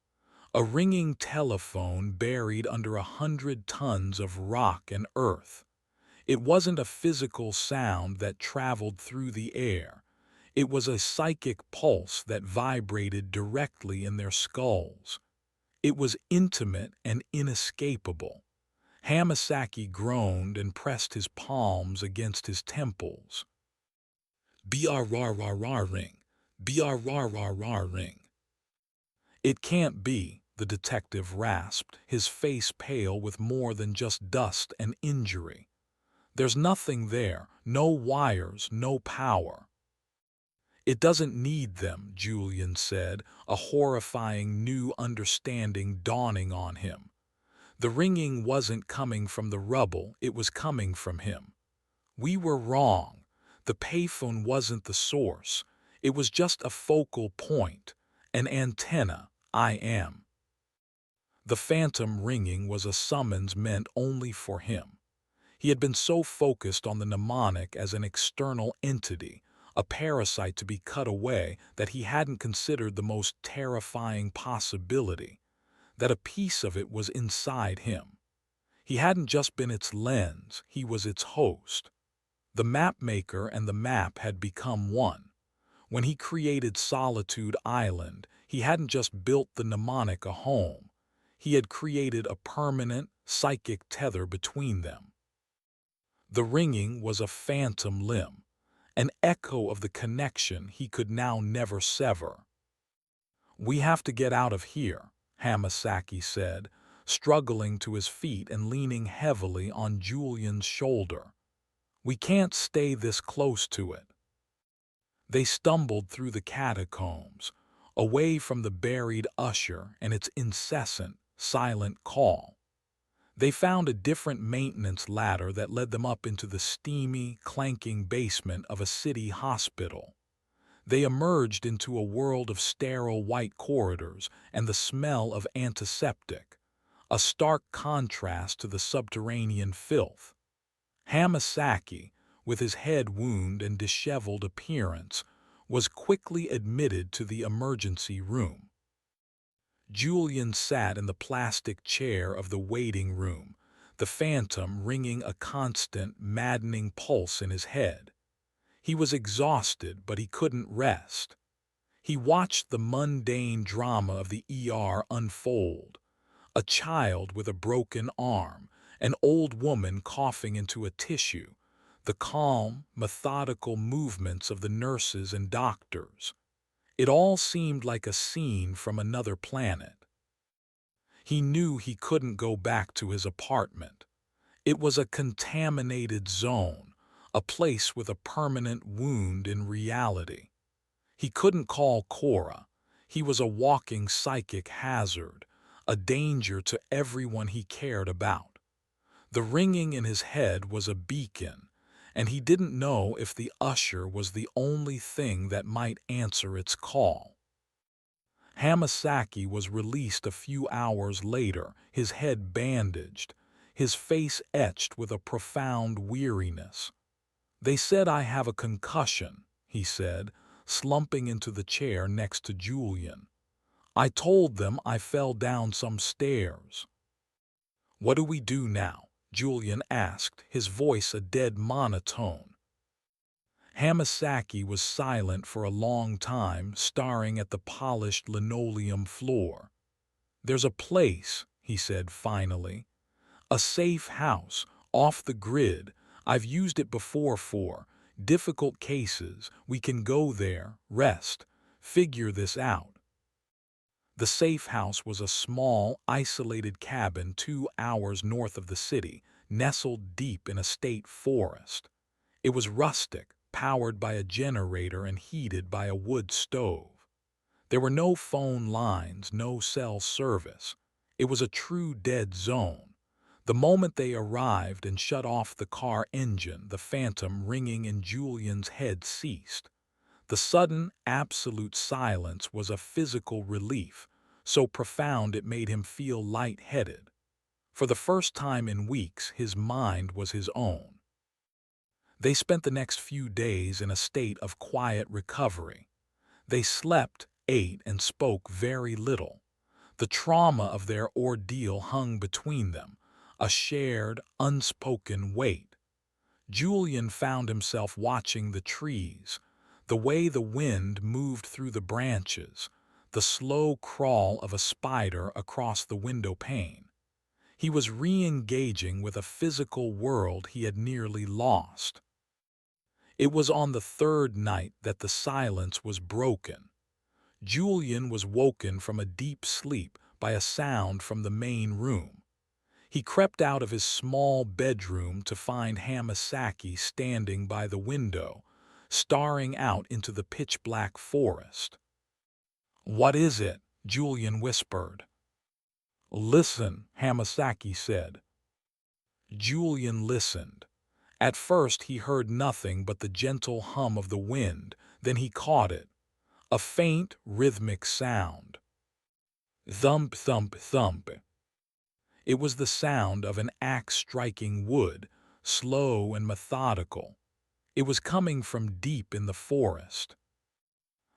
A ringing telephone buried under 100 tons of rock and earth. It wasn't a physical sound that traveled through the air. It was a psychic pulse that vibrated directly in their skulls. It was intimate and inescapable. Hamasaki groaned and pressed his palms against his temples. Brrrrrr ring. Brrrrrr ring. It can't be, the detective rasped, his face pale with more than just dust and injury. There's nothing there, no wires, no power. It doesn't need them, Julian said, a horrifying new understanding dawning on him. The ringing wasn't coming from the rubble, it was coming from him. We were wrong. The payphone wasn't the source. It was just a focal point, an antenna. I am. The phantom ringing was a summons meant only for him. He had been so focused on the mnemonic as an external entity, a parasite to be cut away, that he hadn't considered the most terrifying possibility, that a piece of it was inside him. He hadn't just been its lens, he was its host. The mapmaker and the map had become one. When he created Solitude Island, he hadn't just built the mnemonic a home. He had created a permanent, psychic tether between them. The ringing was a phantom limb, an echo of the connection he could now never sever. "We have to get out of here," Hamasaki said, struggling to his feet and leaning heavily on Julian's shoulder. "We can't stay this close to it." They stumbled through the catacombs, away from the buried usher and its incessant, silent call. They found a different maintenance ladder that led them up into the steamy, clanking basement of a city hospital. They emerged into a world of sterile white corridors and the smell of antiseptic, a stark contrast to the subterranean filth. Hamasaki, with his head wound and disheveled appearance, was quickly admitted to the emergency room. Julian sat in the plastic chair of the waiting room, the phantom ringing a constant, maddening pulse in his head. He was exhausted, but he couldn't rest. He watched the mundane drama of the ER unfold. A child with a broken arm, an old woman coughing into a tissue, the calm, methodical movements of the nurses and doctors. It all seemed like a scene from another planet. He knew he couldn't go back to his apartment. It was a contaminated zone, a place with a permanent wound in reality. He couldn't call Cora. He was a walking psychic hazard, a danger to everyone he cared about. The ringing in his head was a beacon, and he didn't know if the usher was the only thing that might answer its call. Hamasaki was released a few hours later, his head bandaged, his face etched with a profound weariness. "They said I have a concussion," he said, slumping into the chair next to Julian. "I told them I fell down some stairs." "What do we do now?" Julian asked, his voice a dead monotone. Hamasaki was silent for a long time, staring at the polished linoleum floor. "There's a place," he said finally. "A safe house, off the grid. I've used it before for difficult cases. We can go there, rest, figure this out." The safe house was a small, isolated cabin 2 hours north of the city, nestled deep in a state forest. It was rustic, powered by a generator and heated by a wood stove. There were no phone lines, no cell service. It was a true dead zone. The moment they arrived and shut off the car engine, the phantom ringing in Julian's head ceased. The sudden, absolute silence was a physical relief, so profound it made him feel light-headed. For the first time in weeks, his mind was his own. They spent the next few days in a state of quiet recovery. They slept, ate, and spoke very little. The trauma of their ordeal hung between them, a shared, unspoken weight. Julian found himself watching the trees, the way the wind moved through the branches, the slow crawl of a spider across the window pane. He was re-engaging with a physical world he had nearly lost. It was on the third night that the silence was broken. Julian was woken from a deep sleep by a sound from the main room. He crept out of his small bedroom to find Hamasaki standing by the window, staring out into the pitch-black forest. "What is it?" Julian whispered. "Listen," Hamasaki said. Julian listened. At first he heard nothing but the gentle hum of the wind, then he caught it. A faint, rhythmic sound. Thump, thump, thump. It was the sound of an axe striking wood, slow and methodical. It was coming from deep in the forest.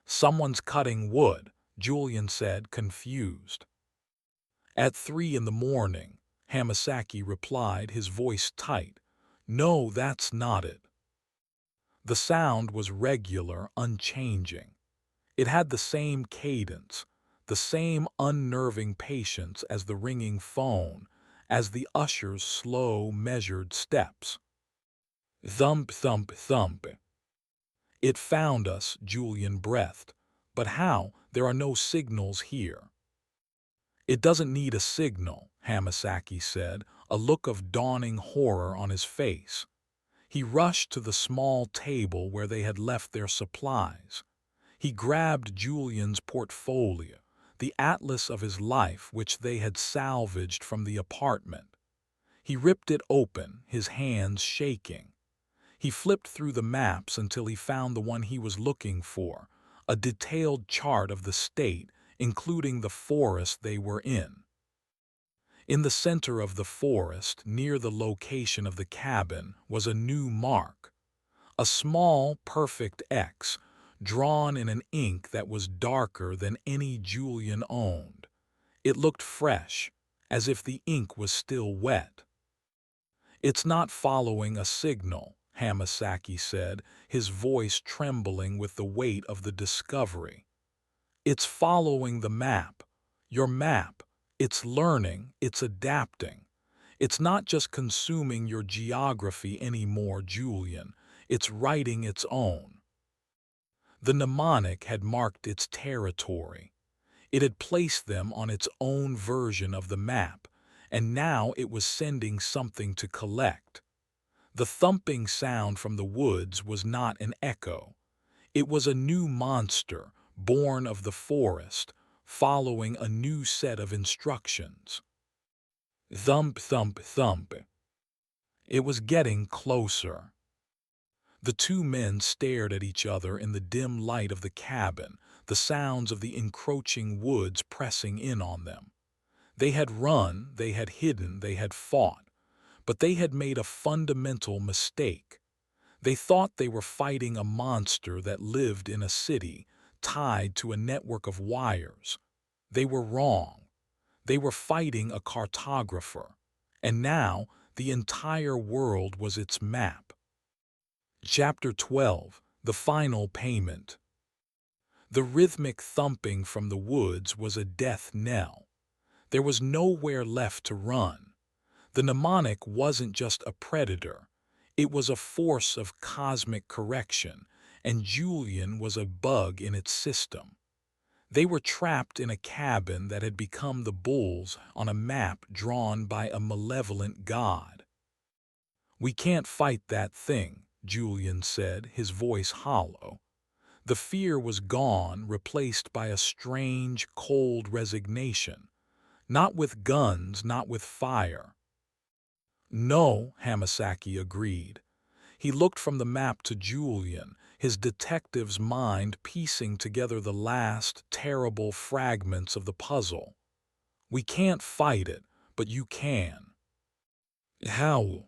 "Someone's cutting wood," Julian said, confused. "At 3 in the morning," Hamasaki replied, his voice tight. "No, that's not it." The sound was regular, unchanging. It had the same cadence, the same unnerving patience as the ringing phone, as the usher's slow, measured steps. Thump, thump, thump. "It found us," Julian breathed. "But how? There are no signals here." "It doesn't need a signal," Hamasaki said, a look of dawning horror on his face. He rushed to the small table where they had left their supplies. He grabbed Julian's portfolio, the atlas of his life which they had salvaged from the apartment. He ripped it open, his hands shaking. He flipped through the maps until he found the one he was looking for, a detailed chart of the state, including the forest they were in. In the center of the forest, near the location of the cabin, was a new mark. A small, perfect X, drawn in an ink that was darker than any Julian owned. It looked fresh, as if the ink was still wet. "It's not following a signal," Hamasaki said, his voice trembling with the weight of the discovery. "It's following the map. Your map. It's learning, it's adapting. It's not just consuming your geography anymore, Julian. It's writing its own." The mnemonic had marked its territory. It had placed them on its own version of the map, and now it was sending something to collect. The thumping sound from the woods was not an echo. It was a new monster, born of the forest, following a new set of instructions. Thump, thump, thump. It was getting closer. The two men stared at each other in the dim light of the cabin, the sounds of the encroaching woods pressing in on them. They had run, they had hidden, they had fought, but they had made a fundamental mistake. They thought they were fighting a monster that lived in a city, tied to a network of wires. They were wrong. They were fighting a cartographer, and now the entire world was its map. Chapter 12. The final payment. The rhythmic thumping from the woods was a death knell. There was nowhere left to run. The mnemonic wasn't just a predator. It was a force of cosmic correction, and Julian was a bug in its system. They were trapped in a cabin that had become the bulls on a map drawn by a malevolent god. "We can't fight that thing," Julian said, his voice hollow. The fear was gone, replaced by a strange, cold resignation. Not with guns, not with fire. "No," Hamasaki agreed. He looked from the map to Julian, his detective's mind piecing together the last, terrible fragments of the puzzle. "We can't fight it, but you can." "How?"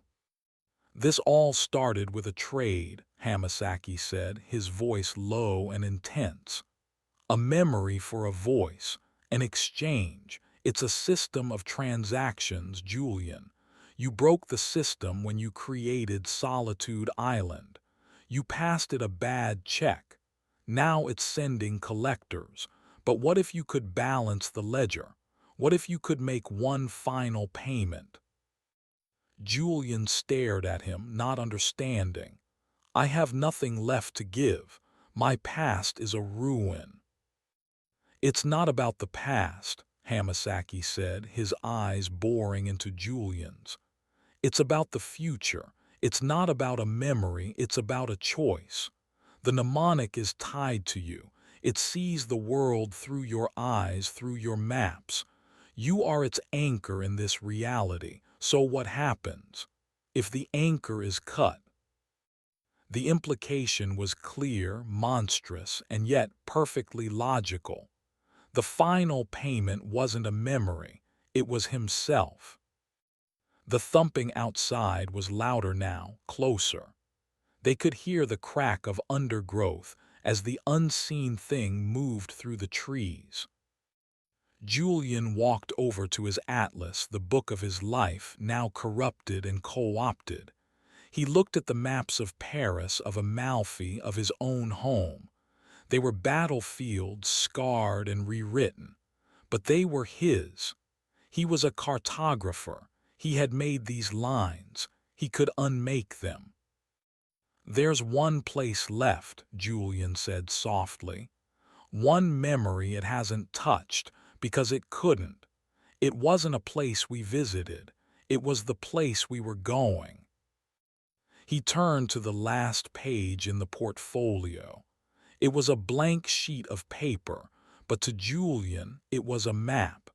"This all started with a trade," Hamasaki said, his voice low and intense. "A memory for a voice, an exchange. It's a system of transactions, Julian. You broke the system when you created Solitude Island. You passed it a bad check. Now it's sending collectors. But what if you could balance the ledger? What if you could make one final payment?" Julian stared at him, not understanding. "I have nothing left to give. My past is a ruin." "It's not about the past," Hamasaki said, his eyes boring into Julian's. "It's about the future. It's not about a memory, it's about a choice. The mnemonic is tied to you. It sees the world through your eyes, through your maps. You are its anchor in this reality. So what happens? If the anchor is cut?" The implication was clear, monstrous, and yet perfectly logical. The final payment wasn't a memory, it was himself. The thumping outside was louder now, closer. They could hear the crack of undergrowth as the unseen thing moved through the trees. Julian walked over to his atlas, the book of his life, now corrupted and co-opted. He looked at the maps of Paris, of Amalfi, of his own home. They were battlefields, scarred and rewritten. But they were his. He was a cartographer. He had made these lines. He could unmake them. "There's one place left," Julian said softly. "One memory it hasn't touched, because it couldn't. It wasn't a place we visited. It was the place we were going." He turned to the last page in the portfolio. It was a blank sheet of paper, but to Julian it was a map.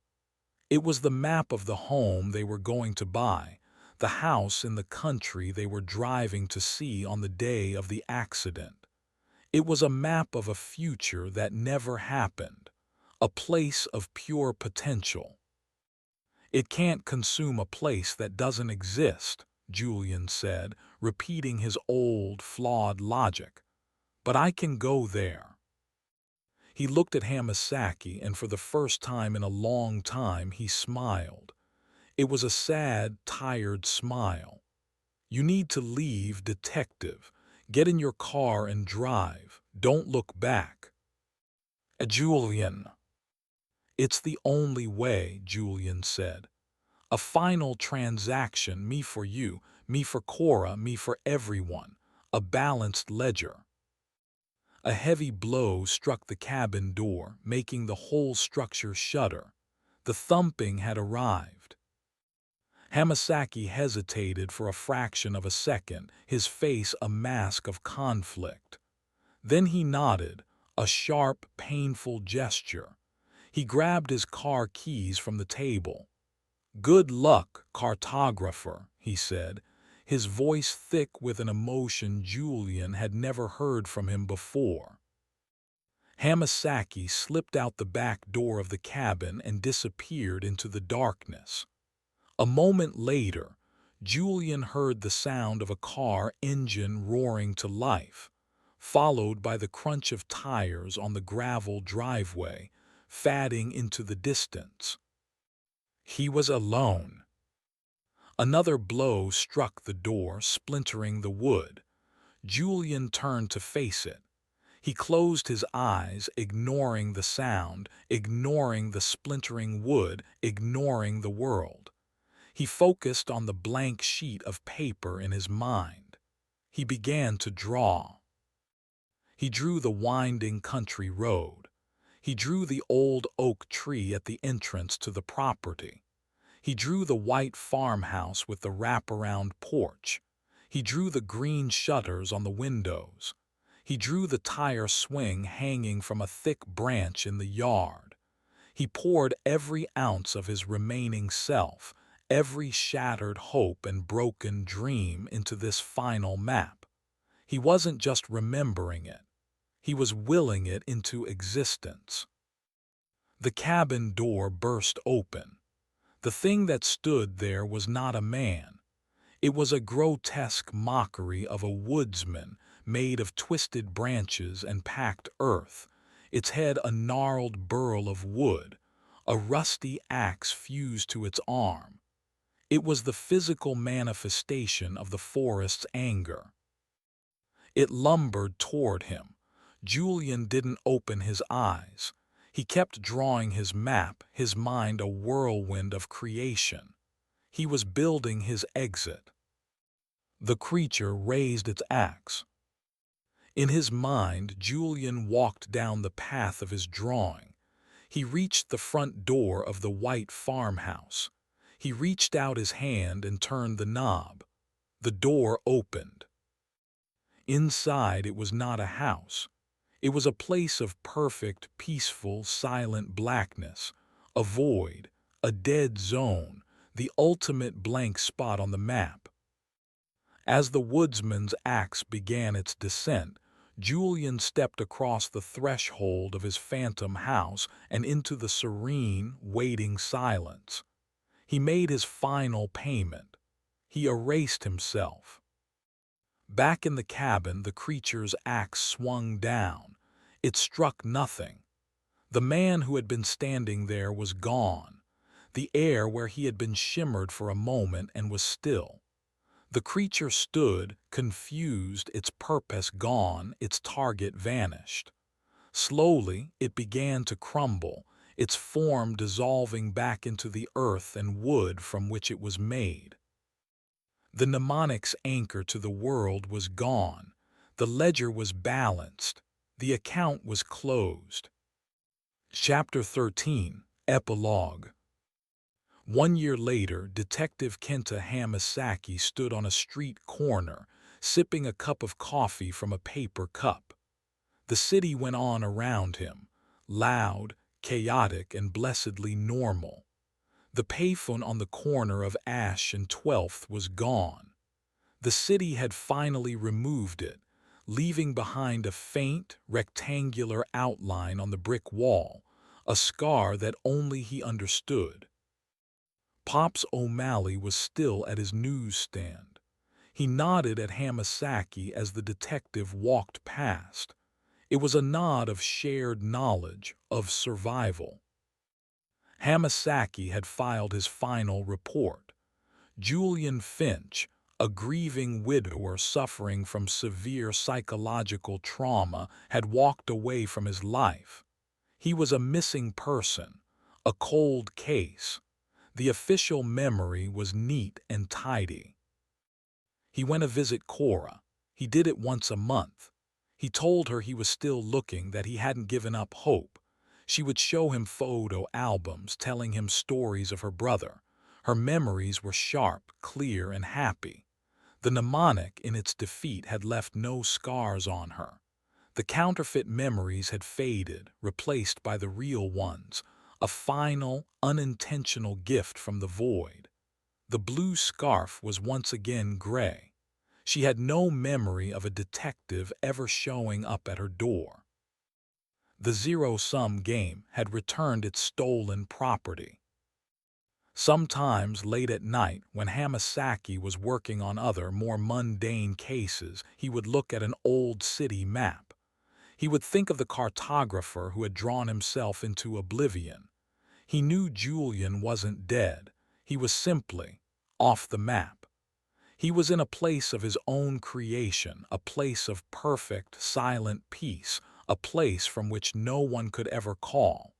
It was the map of the home they were going to buy, the house in the country they were driving to see on the day of the accident. It was a map of a future that never happened, a place of pure potential. "It can't consume a place that doesn't exist," Julian said, repeating his old, flawed logic. "But I can go there." He looked at Hamasaki, and for the first time in a long time he smiled. It was a sad, tired smile. "You need to leave, detective. Get in your car and drive. Don't look back." "Julian." "It's the only way," Julian said. "A final transaction, me for you, me for Cora, me for everyone. A balanced ledger." A heavy blow struck the cabin door, making the whole structure shudder. The thumping had arrived. Hamasaki hesitated for a fraction of a second, his face a mask of conflict. Then he nodded, a sharp, painful gesture. He grabbed his car keys from the table. "Good luck, cartographer," he said, his voice thick with an emotion Julian had never heard from him before. Hamasaki slipped out the back door of the cabin and disappeared into the darkness. A moment later, Julian heard the sound of a car engine roaring to life, followed by the crunch of tires on the gravel driveway, fading into the distance. He was alone. Another blow struck the door, splintering the wood. Julian turned to face it. He closed his eyes, ignoring the sound, ignoring the splintering wood, ignoring the world. He focused on the blank sheet of paper in his mind. He began to draw. He drew the winding country road. He drew the old oak tree at the entrance to the property. He drew the white farmhouse with the wraparound porch. He drew the green shutters on the windows. He drew the tire swing hanging from a thick branch in the yard. He poured every ounce of his remaining self, every shattered hope and broken dream into this final map. He wasn't just remembering it. He was willing it into existence. The cabin door burst open. The thing that stood there was not a man. It was a grotesque mockery of a woodsman made of twisted branches and packed earth, its head a gnarled burl of wood, a rusty axe fused to its arm. It was the physical manifestation of the forest's anger. It lumbered toward him. Julian didn't open his eyes. He kept drawing his map, his mind a whirlwind of creation. He was building his exit. The creature raised its axe. In his mind, Julian walked down the path of his drawing. He reached the front door of the white farmhouse. He reached out his hand and turned the knob. The door opened. Inside, it was not a house. It was a place of perfect, peaceful, silent blackness, a void, a dead zone, the ultimate blank spot on the map. As the woodsman's axe began its descent, Julian stepped across the threshold of his phantom house and into the serene, waiting silence. He made his final payment. He erased himself. Back in the cabin, the creature's axe swung down. It struck nothing. The man who had been standing there was gone. The air where he had been shimmered for a moment and was still. The creature stood, confused, its purpose gone, its target vanished. Slowly, it began to crumble, its form dissolving back into the earth and wood from which it was made. The mnemonic's anchor to the world was gone. The ledger was balanced. The account was closed. Chapter 13, Epilogue. 1 year later, Detective Kenta Hamasaki stood on a street corner, sipping a cup of coffee from a paper cup. The city went on around him, loud, chaotic, and blessedly normal. The payphone on the corner of Ash and 12th was gone. The city had finally removed it, leaving behind a faint, rectangular outline on the brick wall, a scar that only he understood. Pops O'Malley was still at his newsstand. He nodded at Hamasaki as the detective walked past. It was a nod of shared knowledge, of survival. Hamasaki had filed his final report. Julian Finch, a grieving widower suffering from severe psychological trauma, had walked away from his life. He was a missing person, a cold case. The official memory was neat and tidy. He went to visit Cora. He did it once a month. He told her he was still looking, that he hadn't given up hope. She would show him photo albums telling him stories of her brother. Her memories were sharp, clear, and happy. The mnemonic in its defeat had left no scars on her. The counterfeit memories had faded, replaced by the real ones, a final, unintentional gift from the void. The blue scarf was once again gray. She had no memory of a detective ever showing up at her door. The zero-sum game had returned its stolen property. Sometimes late at night, when Hamasaki was working on other, more mundane cases, he would look at an old city map. He would think of the cartographer who had drawn himself into oblivion. He knew Julian wasn't dead. He was simply off the map. He was in a place of his own creation, a place of perfect, silent peace, a place from which no one could ever call.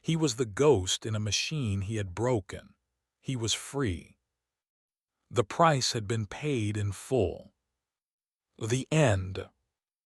He was the ghost in a machine he had broken. He was free. The price had been paid in full. The end.